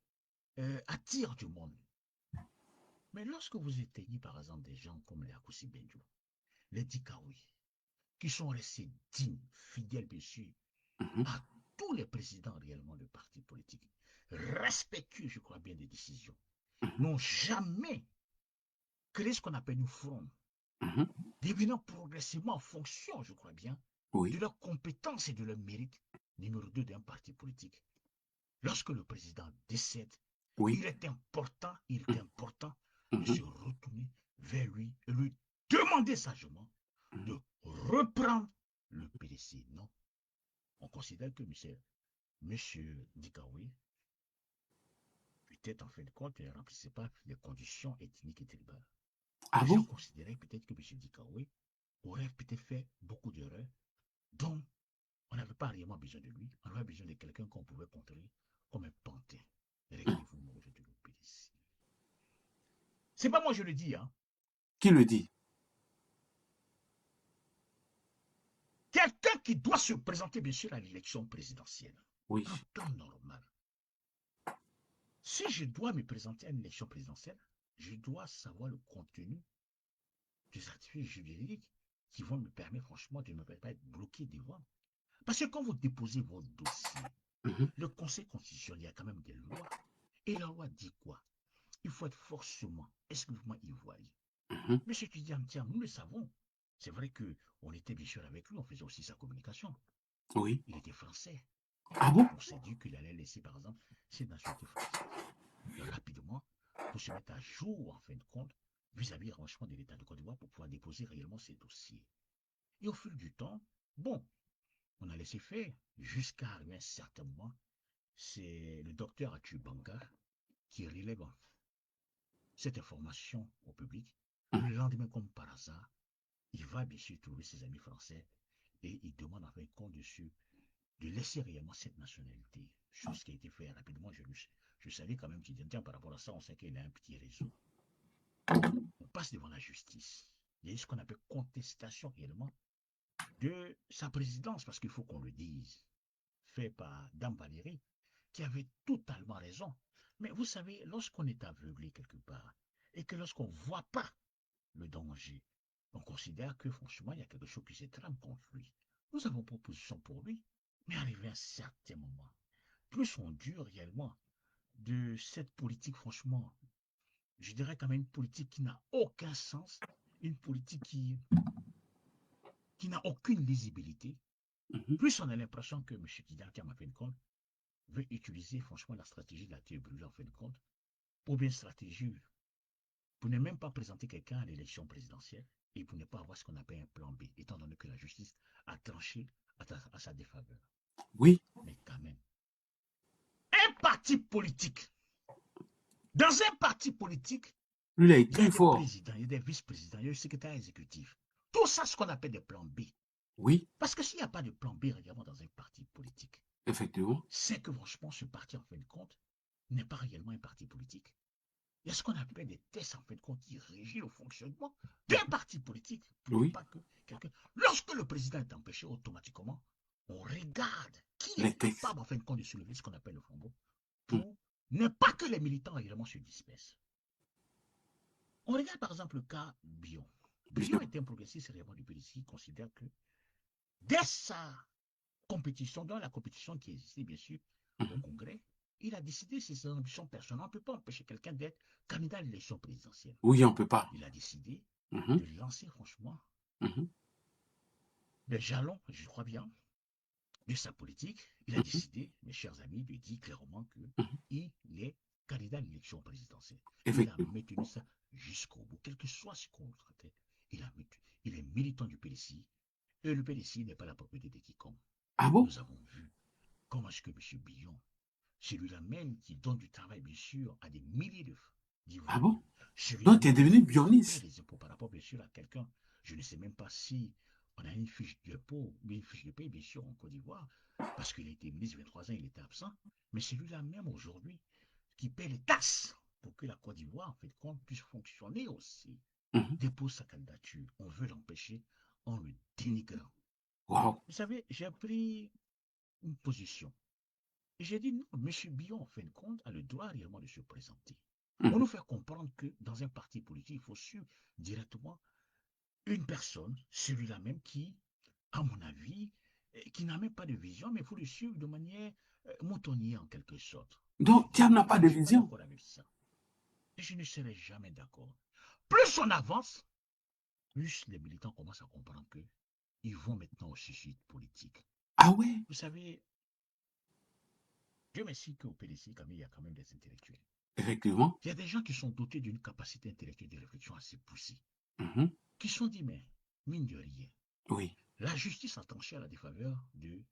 attire du monde. Mais lorsque vous éteignez par exemple des gens comme les Akoussi Bendio, les Dikawi, qui sont restés dignes, fidèles bien sûr, à tous les présidents réellement de partis politiques, respectueux, je crois bien, des décisions, n'ont jamais créé ce qu'on appelle une front, devenant progressivement en fonction, je crois bien, de leurs compétences et de leur mérite, numéro 2 d'un parti politique. Lorsque le président décède, il est important de se retourner vers lui et lui demander sagement de reprendre le PDC. Non. On considère que monsieur Dikawi, peut-être en fin de compte, ne remplissait pas les conditions ethniques et tribales. Les gens considéraient peut-être que M. Dikawi aurait peut-être fait beaucoup d'erreurs, dont on n'avait pas réellement besoin de lui, on avait besoin de quelqu'un qu'on pouvait contrer comme un pantin. Regardez-vous aujourd'hui le PDC. C'est pas moi je le dis, hein. Qui le dit? Quelqu'un qui doit se présenter, bien sûr, à l'élection présidentielle. Oui. En temps normal. Si je dois me présenter à une élection présidentielle, je dois savoir le contenu des articles juridiques qui vont me permettre, franchement, de ne pas être bloqué devant. Parce que quand vous déposez votre dossier, le Conseil constitutionnel, il y a quand même des lois. Et la loi dit quoi? Il faut être forcément, exclusivement ivoirien. Monsieur Tidiane Thiam, nous le savons. C'est vrai qu'on était bien sûr avec lui, on faisait aussi sa communication. Oui. Il était français. Ah bon? On s'est dit qu'il allait laisser, par exemple, ses nationalités françaises. Et rapidement, pour se mettre à jour, en fin de compte, vis-à-vis, franchement, de l'État de Côte d'Ivoire pour pouvoir déposer réellement ses dossiers. Et au fil du temps, bon, on a laissé faire jusqu'à arriver à un certain moment. C'est le docteur Achubanga qui relève cette information au public. Le lendemain, comme par hasard, il va bien sûr trouver ses amis français et il demande en fin de compte dessus de laisser réellement cette nationalité. Chose qui a été faite rapidement. Je savais quand même qu'il dit, par rapport à ça, on sait qu'il a un petit réseau. On passe devant la justice. Il y a eu ce qu'on appelle contestation réellement de sa présidence, parce qu'il faut qu'on le dise, fait par Dame Valérie, qui avait totalement raison. Mais vous savez, lorsqu'on est aveuglé quelque part, et que lorsqu'on ne voit pas le danger, on considère que franchement, il y a quelque chose qui se trame contre lui. Nous avons proposition pour lui, mais arrivé à un certain moment, plus on dure réellement de cette politique, franchement, je dirais quand même une politique qui n'a aucun sens, une politique qui n'a aucune lisibilité, plus on a l'impression que M. Tidiane Thiam, en fin de compte, veut utiliser franchement la stratégie de la terre brûlée, en fin de compte, pour bien stratégie, pour ne même pas présenter quelqu'un à l'élection présidentielle et pour ne pas avoir ce qu'on appelle un plan B, étant donné que la justice a tranché à sa défaveur. Oui. Mais quand même, un parti politique, dans un parti politique, lui, il a il y a écrit des fort. présidents, il y a des vice-présidents, il y a des secrétaires exécutifs. Tout ça, ce qu'on appelle des plans B. Oui. Parce que s'il n'y a pas de plan B réellement dans un parti politique, effectivement, c'est que franchement, ce parti, en fin de compte, n'est pas réellement un parti politique. Il y a ce qu'on appelle des tests, en fin de compte, qui régissent le fonctionnement d'un parti politique. Oui. Pas que quelqu'un. Lorsque le président est empêché, automatiquement, on regarde qui Les est textes. capable, en fin de compte, de soulever ce qu'on appelle le flambeau pour ne pas que les militants réellement se dispersent. On regarde par exemple le cas Bion. Bion est un progressiste réellement du PDC, il considère que dès sa compétition, dans la compétition qui existait bien sûr au Congrès, il a décidé, c'est ses ambitions personnelles. On ne peut pas empêcher quelqu'un d'être candidat à l'élection présidentielle. Oui, on ne peut pas. Il a décidé de lancer franchement les jalons, je crois bien, de sa politique. Il a décidé, mes chers amis, de dire clairement qu'il est candidat à l'élection présidentielle. Il a maintenu ça jusqu'au bout, quel que soit ce qu'on traitait. Il est militant du PDC, et le PDC n'est pas la propriété de quiconque. Ah bon? Nous avons vu comment est-ce que M. Billon, celui-là même qui donne du travail, bien sûr, à des milliers d'Ivoiriens. Ah bon? Donc, tu es devenu bioniste. Par rapport, bien sûr, à quelqu'un, je ne sais même pas si on a une fiche de paie, bien sûr, en Côte d'Ivoire, parce qu'il a été ministre 23 ans, il était absent. Mais celui-là même aujourd'hui, qui paie les taxes pour que la Côte d'Ivoire, en fait, qu'on puisse fonctionner aussi, dépose sa candidature. On veut l'empêcher en le dénigrant. Wow. Vous savez, j'ai pris une position. Et j'ai dit non, M. Billon, en fin de compte, a le droit réellement de se présenter. On nous fait comprendre que dans un parti politique, il faut suivre directement une personne, celui-là même qui, à mon avis, qui n'a même pas de vision, mais il faut le suivre de manière moutonnière en quelque sorte. Donc, Thiam n'a pas de vision. Et je ne serai jamais d'accord. Plus on avance, plus les militants commencent à comprendre qu'ils vont maintenant au suicide politique. Ah ouais? Vous savez, Dieu merci qu'au PDC, il y a quand même des intellectuels. Effectivement. Il y a des gens qui sont dotés d'une capacité intellectuelle de réflexion assez poussée, qui sont dit, mais mine de rien, oui. La justice a tranché à la défaveur de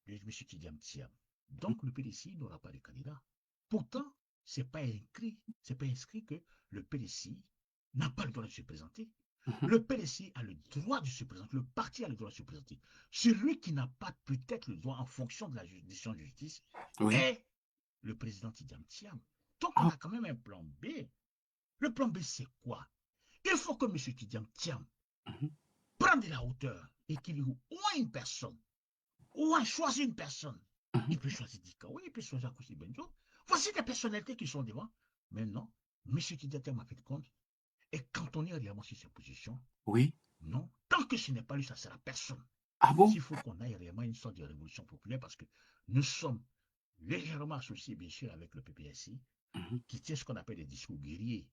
M. Tidiane Thiam. Donc le PDC n'aura pas de candidat. Pourtant, ce n'est pas inscrit que le PDC n'a pas le droit de se présenter. Le PDC a le droit de se présenter, le parti a le droit de se présenter. Celui qui n'a pas peut-être le droit en fonction de la décision de justice est le président Tidiane Thiam. Donc on a quand même un plan B. Le plan B, c'est quoi? Il faut que M. Tidiane Thiam prenne de la hauteur et qu'il y ait ou une personne, ou choisir une personne. Il peut choisir Dika, oui, il peut choisir Kousi Benjo. Voici des personnalités qui sont devant. Mais non, M. Tidiane Thiam a fait compte. Et quand on est réellement sur ces positions, non, tant que ce n'est pas lui, ça ne sera personne. Ah bon? Il faut qu'on aille réellement une sorte de révolution populaire parce que nous sommes légèrement associés, bien sûr, avec le PPSI, qui tient ce qu'on appelle des discours guerriers,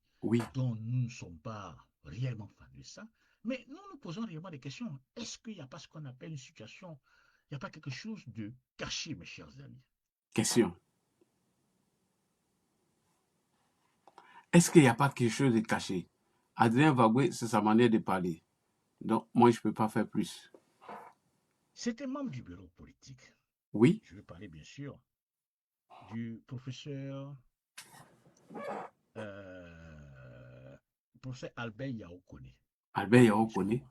dont nous ne sommes pas réellement fans de ça. Mais nous nous posons réellement des questions. Est-ce qu'il n'y a pas ce qu'on appelle une situation, il n'y a pas quelque chose de caché, mes chers amis? Question. Est-ce qu'il n'y a pas quelque chose de caché? Adrien Vagoué, c'est sa manière de parler. Donc, moi, je ne peux pas faire plus. C'était membre du bureau politique. Oui. Je veux parler, bien sûr, du professeur Albert Yaokone. Albert Yaokone.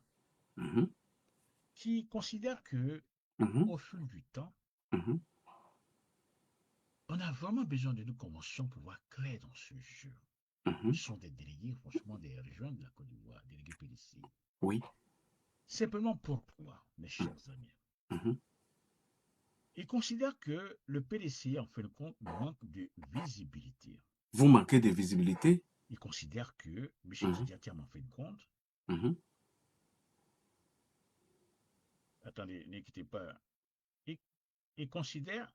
Qui considère que, au fil du temps, on a vraiment besoin d'une convention pour voir clair dans ce jeu. Ce sont des délégués, franchement, des régions de la Côte d'Ivoire, délégués PDC. Oui. Simplement pourquoi, mes chers amis? Ils considèrent que le PDC, en fin de compte, manque de visibilité. Vous manquez de visibilité? Ils considèrent que M. Tidiane Thiam, en fin de compte, attendez, ne quittez pas. Ils considèrent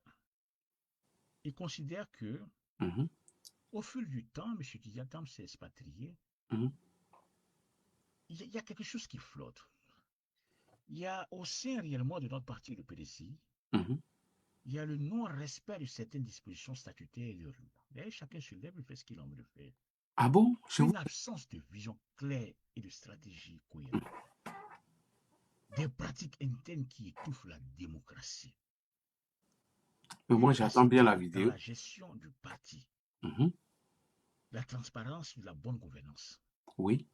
que, au fil du temps, M. Tidiane Thiam s'est expatrié. Il y a quelque chose qui flotte. Il y a au sein réellement de notre parti, le PDC, il y a le non-respect de certaines dispositions statutaires et de règles. D'ailleurs, chacun se lève et fait ce qu'il a envie de faire. Ah bon? Une absence de vision claire et de stratégie cohérente. Des pratiques internes qui étouffent la démocratie. Mais moi, j'attends bien la vidéo. Dans la gestion du parti. La transparence de la bonne gouvernance. Oui.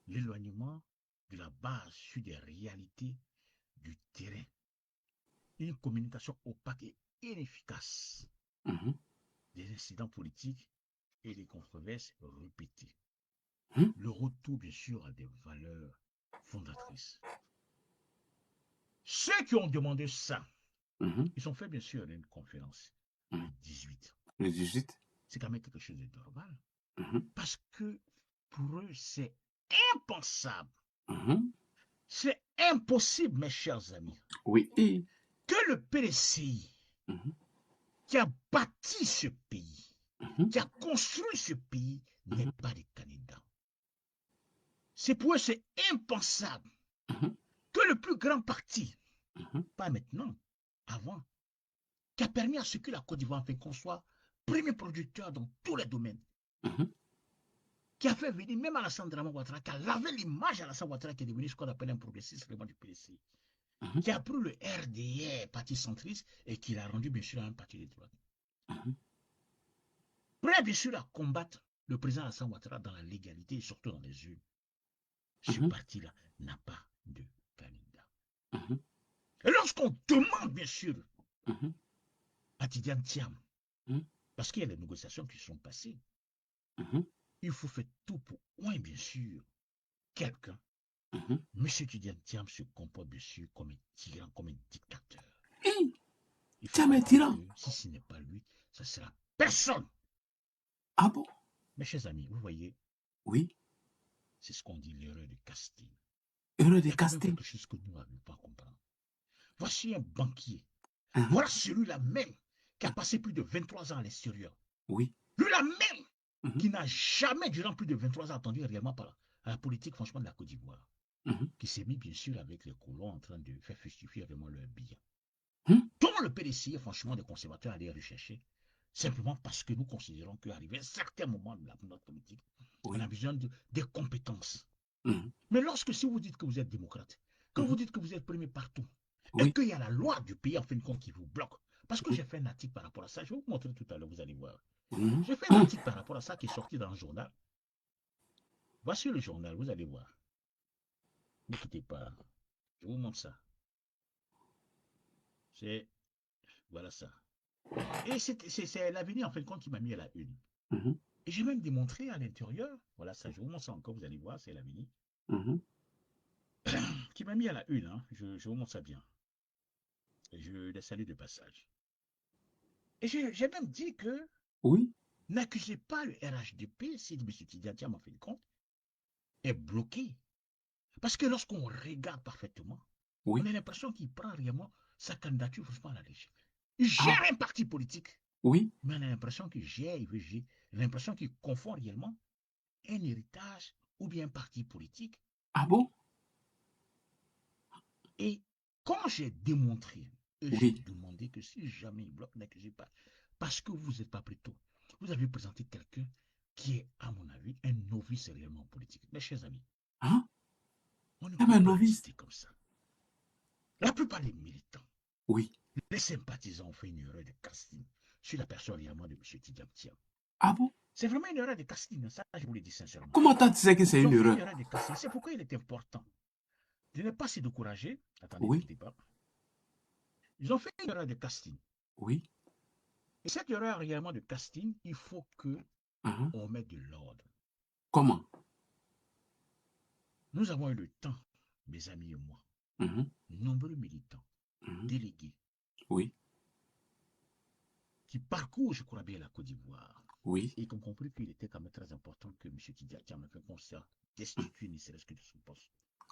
L'éloignement de la base sur des réalités du terrain. Une communication opaque et inefficace. Des incidents politiques et des controverses répétées. Le retour, bien sûr, à des valeurs fondatrices. Ceux qui ont demandé ça, ils ont fait, bien sûr, une conférence le 18. Le 18. C'est quand même quelque chose de normal. Parce que pour eux, c'est impensable. Mhm. C'est impossible, mes chers amis, Oui. que le PDCI, Mhm. qui a bâti ce pays, Mhm. qui a construit ce pays, n'ait Mhm. pas de candidat. C'est pour eux, c'est impensable Mhm. que le plus grand parti, Mhm. pas maintenant, avant, qui a permis à ce que la Côte d'Ivoire, en fait, qu'on soit premier producteur dans tous les domaines, Mhm. qui a fait venir même Alassane Dramane Ouattara, qui a lavé l'image d'Alassane Ouattara, qui est devenu ce qu'on appelle un progressiste vraiment du PDC, Mhm. qui a pris le RDR, parti centriste, et qui l'a rendu bien sûr un parti de droite. Mhm. Prêt bien sûr à combattre le président Alassane Ouattara dans la légalité et surtout dans les urnes. Ce Mhm. parti-là n'a pas de candidat. Mhm. Et lorsqu'on demande bien sûr Mhm. à Tidiane Thiam, Mhm. parce qu'il y a des négociations qui sont passées, Mhm. il faut faire tout pour, oui, bien sûr, quelqu'un. Mhm. M. Tidiane Thiam se comporte bien sûr comme un tyran, comme un dictateur. Hey, Il faut Thiam est comprendre tyran. que si ce n'est pas lui, ça sera personne. Ah bon? Mes chers amis, vous voyez, Oui. c'est ce qu'on dit l'erreur de casting. Erreur Il de y a quand même casting. quelque chose que nous n'avons pas compris. Voici un banquier. Mhm. Voilà celui-là même qui a passé plus de 23 ans à l'extérieur. Oui. Lui-là même Mhm. qui n'a jamais, durant plus de 23 ans, attendu réellement par la politique, franchement, de la Côte d'Ivoire. Mhm. Qui s'est mis, bien sûr, avec les colons en train de faire justifier vraiment leur billet. Mhm. Dont le PDC, franchement, des conservateurs allaient rechercher, simplement parce que nous considérons qu'arrivé à un certain moment de notre politique, on Oui. a besoin des compétences. Mhm. Mais lorsque, si vous dites que vous êtes démocrate, que Mhm. vous dites que vous êtes premier partout, et Oui. qu'il y a la loi du pays, en fin de compte, qui vous bloque, parce que Oui. j'ai fait un article par rapport à ça, je vais vous montrer tout à l'heure, vous allez voir. Mhm. J'ai fait un article par rapport à ça qui est sorti dans le journal. Voici le journal, vous allez voir. Ne quittez pas. Je vous montre ça. C'est... Voilà ça. Et c'est l'avenir, en fin de compte, qui m'a mis à la une. Mhm. Et j'ai même démontré à l'intérieur, voilà ça, je vous montre ça encore, vous allez voir, c'est l'avenir, Mhm. qui m'a mis à la une, hein. Je vous montre ça bien. Et je les salue de passage. Et j'ai même dit que Oui. n'accusez pas le RHDP si M. Tidiane Thiam, en fin de compte, est bloqué. Parce que lorsqu'on regarde parfaitement, Oui. on a l'impression qu'il prend réellement sa candidature, franchement, à la légère. Il Ah. gère un parti politique, Oui. mais on a l'impression qu'il gère, il veut gérer, l'impression qu'il confond réellement un héritage ou bien un parti politique. Ah bon? Et quand j'ai démontré, et j'ai Oui. demandé que si jamais il bloque, n'accusez pas, parce que vous n'êtes pas prêt tôt, vous avez présenté quelqu'un qui est, à mon avis, un novice réellement en politique. Mes chers amis, Hein? on ne Ah peut ben pas novice. rester comme ça. La plupart des militants, Oui. les sympathisants ont fait une erreur de casting sur la personne réellement de M. Tidiane Thiam. Ah bon? C'est vraiment une erreur de casting, ça je vous le dis sincèrement. Comment tu sais que c'est Ils une ont fait une erreur? erreur de casting. C'est pourquoi il est important de ne pas se décourager. Attendez, ne Oui. quittez pas. Ils ont fait une erreur de casting. Oui. Et cette erreur réellement de casting, il faut que Mhm. on mette de l'ordre. Comment? Nous avons eu le temps, mes amis et moi, Mhm. nombreux militants, Mhm. délégués, Oui. qui parcourent, je crois bien, la Côte d'Ivoire, Oui. et qui ont compris qu'il était quand même très important que M. Tidiane Thiam ait fait concert destitué, ne serait-ce que de son poste,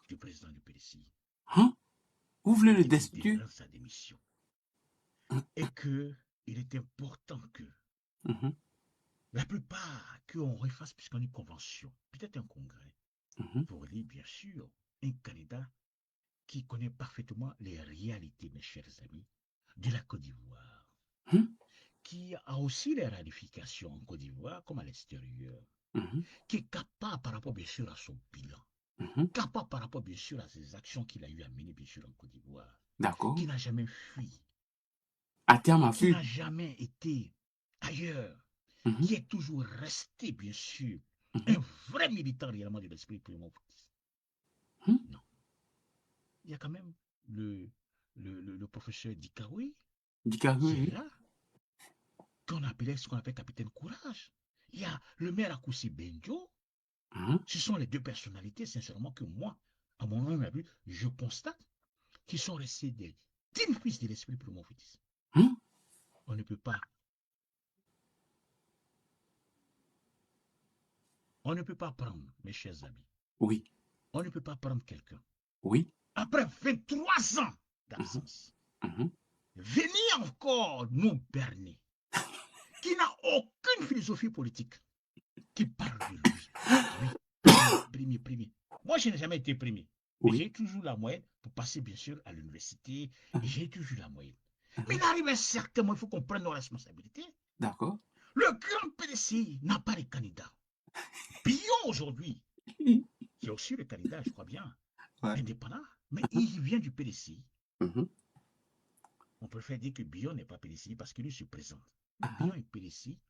du président du PDCI. Hein? Vous voulez le Et qu'il destituer? rend sa démission. Et qu'il est important que Mhm. la plupart, qu'on refasse, puisqu'on a une convention, peut-être un congrès, Mhm. pour lui, bien sûr, un candidat qui connaît parfaitement les réalités, mes chers amis, de la Côte d'Ivoire, Mhm. qui a aussi les ramifications en Côte d'Ivoire comme à l'extérieur, Mhm. qui est capable par rapport, bien sûr, à son bilan, Mhm. capable par rapport, bien sûr, à ses actions qu'il a eu à mener, bien sûr, en Côte d'Ivoire, D'accord. qui n'a jamais fui, À terme à qui n'a fui. jamais été ailleurs, Mhm. qui est toujours resté, bien sûr, Mhm. un vrai militant réellement de l'esprit primo. Mhm. Non. Il y a quand même le professeur Dikawi Dikaru, qui est oui. là, qu'on appelait ce qu'on appelle capitaine courage. Il y a le maire Akoussi Benjo. Mhm. Ce sont les deux personnalités, sincèrement, que moi, à mon humble avis, je constate qui sont restés des dignes fils de l'esprit primo. Mhm. On ne peut pas On ne peut pas prendre, mes chers amis, Oui. on ne peut pas prendre quelqu'un. Oui. Après 23 ans d'absence, venir encore nous berner, qui n'a aucune philosophie politique, qui parle de lui. Oui, primé. Moi, je n'ai jamais été primé. Mais j'ai toujours la moyenne pour passer, bien sûr, à l'université. J'ai toujours la moyenne. Mais il arrive un certain moment, il faut qu'on prenne nos responsabilités. D'accord. Le grand PDCI n'a pas de candidat. Billon, aujourd'hui, qui est aussi le candidat, je crois bien, indépendant, mais il vient du PDCI. On préfère dire que Billon n'est pas PDCI parce qu'il se présente. Mais Billon est PDCI.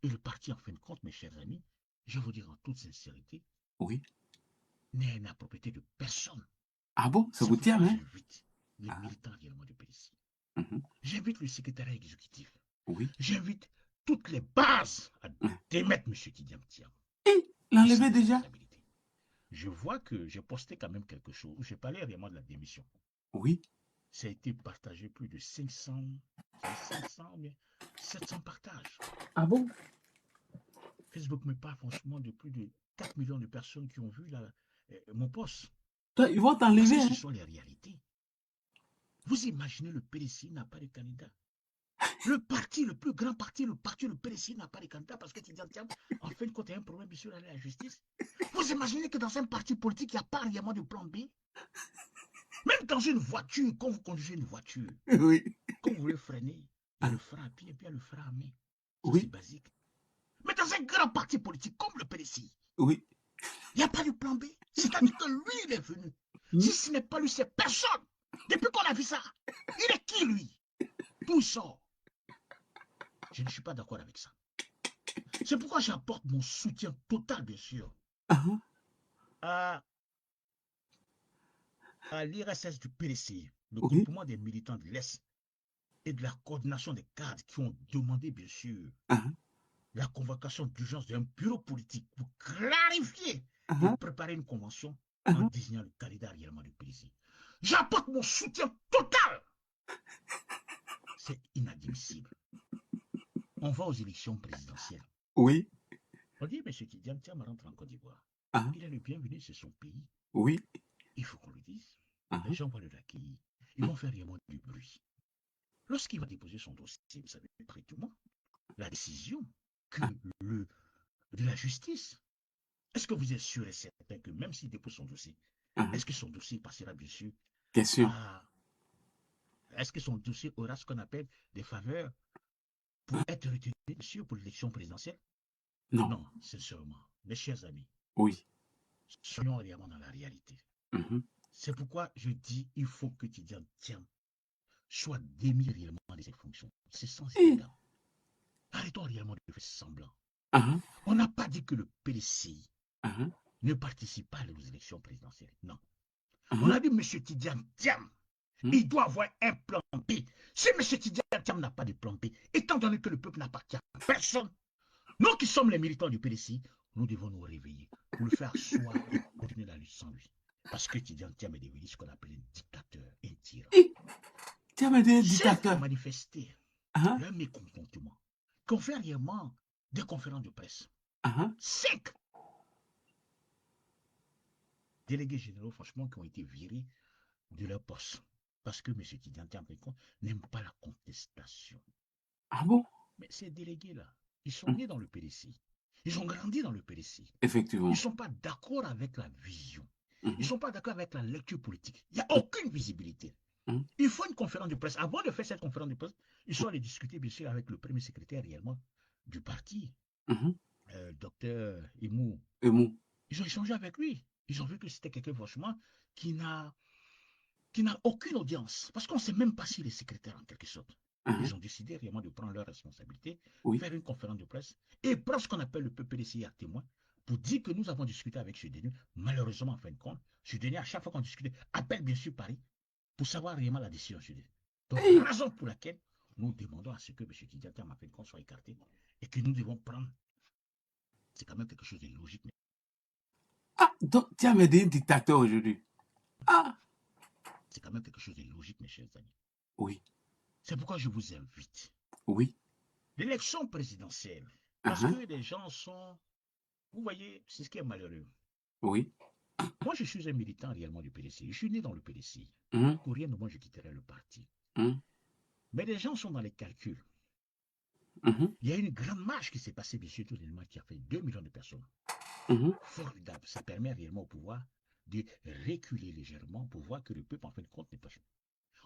Et le parti, en fin de compte, mes chers amis, je vais vous dire en toute sincérité, n'est la propriété de personne. Ah bon, ça vous tient, hein? J'invite les militants réellement du PDCI. J'invite le secrétariat exécutif. Oui. J'invite toutes les bases à démettre M. Tidiane Thiam. Et l'enlever déjà? Je vois que j'ai posté quand même quelque chose où j'ai parlé réellement de la démission. Oui. Ça a été partagé plus de 500, 700 partages. Ah bon? Facebook me parle franchement de plus de 4 millions de personnes qui ont vu mon post. Ils vont t'enlever. Ce sont les réalités. Vous imaginez, le PDCI n'a pas de candidat. Le parti, le plus grand parti, le PDCI n'a pas de candidat parce que Tidiane Thiam, en fait, quand il y a un problème, bien sûr, aller à la justice. Vous imaginez que dans un parti politique, il n'y a pas réellement de plan B? Même dans une voiture, quand vous conduisez une voiture, quand vous voulez freiner, il y a le frein à pied et puis il y a le frein à main. C'est basique. Mais dans un grand parti politique comme le PDCI, il n'y a pas de plan B. C'est-à-dire que lui, il est venu. Si ce n'est pas lui, c'est personne. Depuis qu'on a vu ça, il est qui, lui? D'où il sort? Je ne suis pas d'accord avec ça. C'est pourquoi j'apporte mon soutien total, bien sûr, à l'IRSS du PDCI, le groupement des militants de l'Est et de la coordination des cadres qui ont demandé, bien sûr, la convocation d'urgence d'un bureau politique pour clarifier et préparer une convention en désignant le candidat réellement du PDCI. J'apporte mon soutien total. C'est inadmissible. On va aux élections présidentielles. Oui. On dit, M. Tidiane Thiam rentre en Côte d'Ivoire. Il est le bienvenu, c'est son pays. Oui. Il faut qu'on le dise. Les gens vont l'accueillir. Ils vont faire réellement du bruit. Lorsqu'il va déposer son dossier, vous savez, prêtement, la décision de la justice, est-ce que vous êtes sûr et certain que même s'il dépose son dossier, est-ce que son dossier passera, bien sûr, est-ce que son dossier aura ce qu'on appelle des faveurs pour être retenu, bien sûr, pour l'élection présidentielle? Non. Non, sincèrement. Mes chers amis, soyons réellement dans la réalité. C'est pourquoi je dis il faut que Tidiane Thiam soit démis réellement de ses fonctions. C'est sans égal. Arrêtons réellement de faire semblant. On n'a pas dit que le PDCI ne participe pas aux élections présidentielles. Non. On a dit M. Tidiane Thiam, il doit avoir un plan B. Si M. Tidiane Thiam n'a pas de plan B, étant donné que le peuple n'appartient à personne, nous qui sommes les militants du PDCI, nous devons nous réveiller pour le faire asseoir et continuer la lutte sans lui. Parce que Tidiane Thiam est devenu ce qu'on appelle un dictateur, un tyran. Thiam est un dictateur. Manifester leur mécontentement, qu'on fait réellement des conférences de presse. 5 délégués généraux, franchement, qui ont été virés de leur poste. Parce que M. Tidiane Thiam n'aime pas la contestation. Ah bon? Mais ces délégués-là, ils sont nés dans le PDCI. Ils ont grandi dans le PDCI. Effectivement. Ils ne sont pas d'accord avec la vision. Ils ne sont pas d'accord avec la lecture politique. Il n'y a aucune visibilité. Il faut une conférence de presse. Avant de faire cette conférence de presse, ils sont allés discuter, bien sûr, avec le premier secrétaire réellement du parti, docteur Emou. Ils ont échangé avec lui. Ils ont vu que c'était quelqu'un, franchement, qui n'a aucune audience. Parce qu'on ne sait même pas s'il est secrétaire, en quelque sorte. Ils ont décidé réellement de prendre leurs responsabilités, faire une conférence de presse et prendre ce qu'on appelle le PPDCI à témoin pour dire que nous avons discuté avec Chedenu. Malheureusement, en fin de compte, Chedenu, à chaque fois qu'on discute, appelle bien sûr Paris pour savoir réellement la décision de Chedenu. Donc, raison pour laquelle nous demandons à ce que M. Tidiane Thiam, en fin de compte, soit écarté et que nous devons prendre. C'est quand même quelque chose de logique. Mais... Ah, donc Thiam est un dictateur aujourd'hui. Ah! C'est quand même quelque chose de logique, mes chers amis. Oui. C'est pourquoi je vous invite. Oui. L'élection présidentielle, parce que les gens sont Vous voyez, c'est ce qui est malheureux. Oui. Moi, je suis un militant réellement du PDC. Je suis né dans le PDC. Pour rien au moins, je quitterai le parti. Mais les gens sont dans les calculs. Il y a une grande marche qui s'est passée, monsieur, tout l'élément qui a fait 2 millions de personnes. Formidable. Ça permet réellement au pouvoir de reculer légèrement pour voir que le peuple, en fin de compte, n'est pas chaud.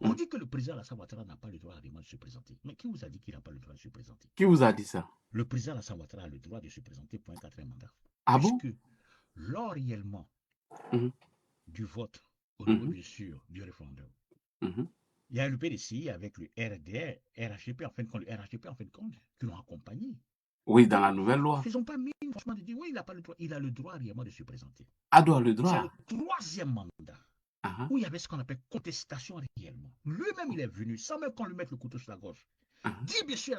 On dit que le président Alassane Ouattara n'a pas le droit réellement de se présenter. Mais qui vous a dit qu'il n'a pas le droit de se présenter? Qui vous a dit ça? Le président Alassane Ouattara a le droit de se présenter pour un 4e mandat. Ah bon? Puisque lors réellement du vote au niveau, bien sûr, du référendum, il y a le PDC avec le RHP, en fin de compte, qui l'ont accompagné. Oui, dans la nouvelle loi. Ils n'ont pas mis franchement de dire oui, il n'a pas le droit. Il a le droit réellement de se présenter. Ah, doit le droit. C'est le 3e mandat où il y avait ce qu'on appelle contestation réellement. Lui-même, il est venu sans même qu'on lui mette le couteau sur la gorge. Dit bien sûr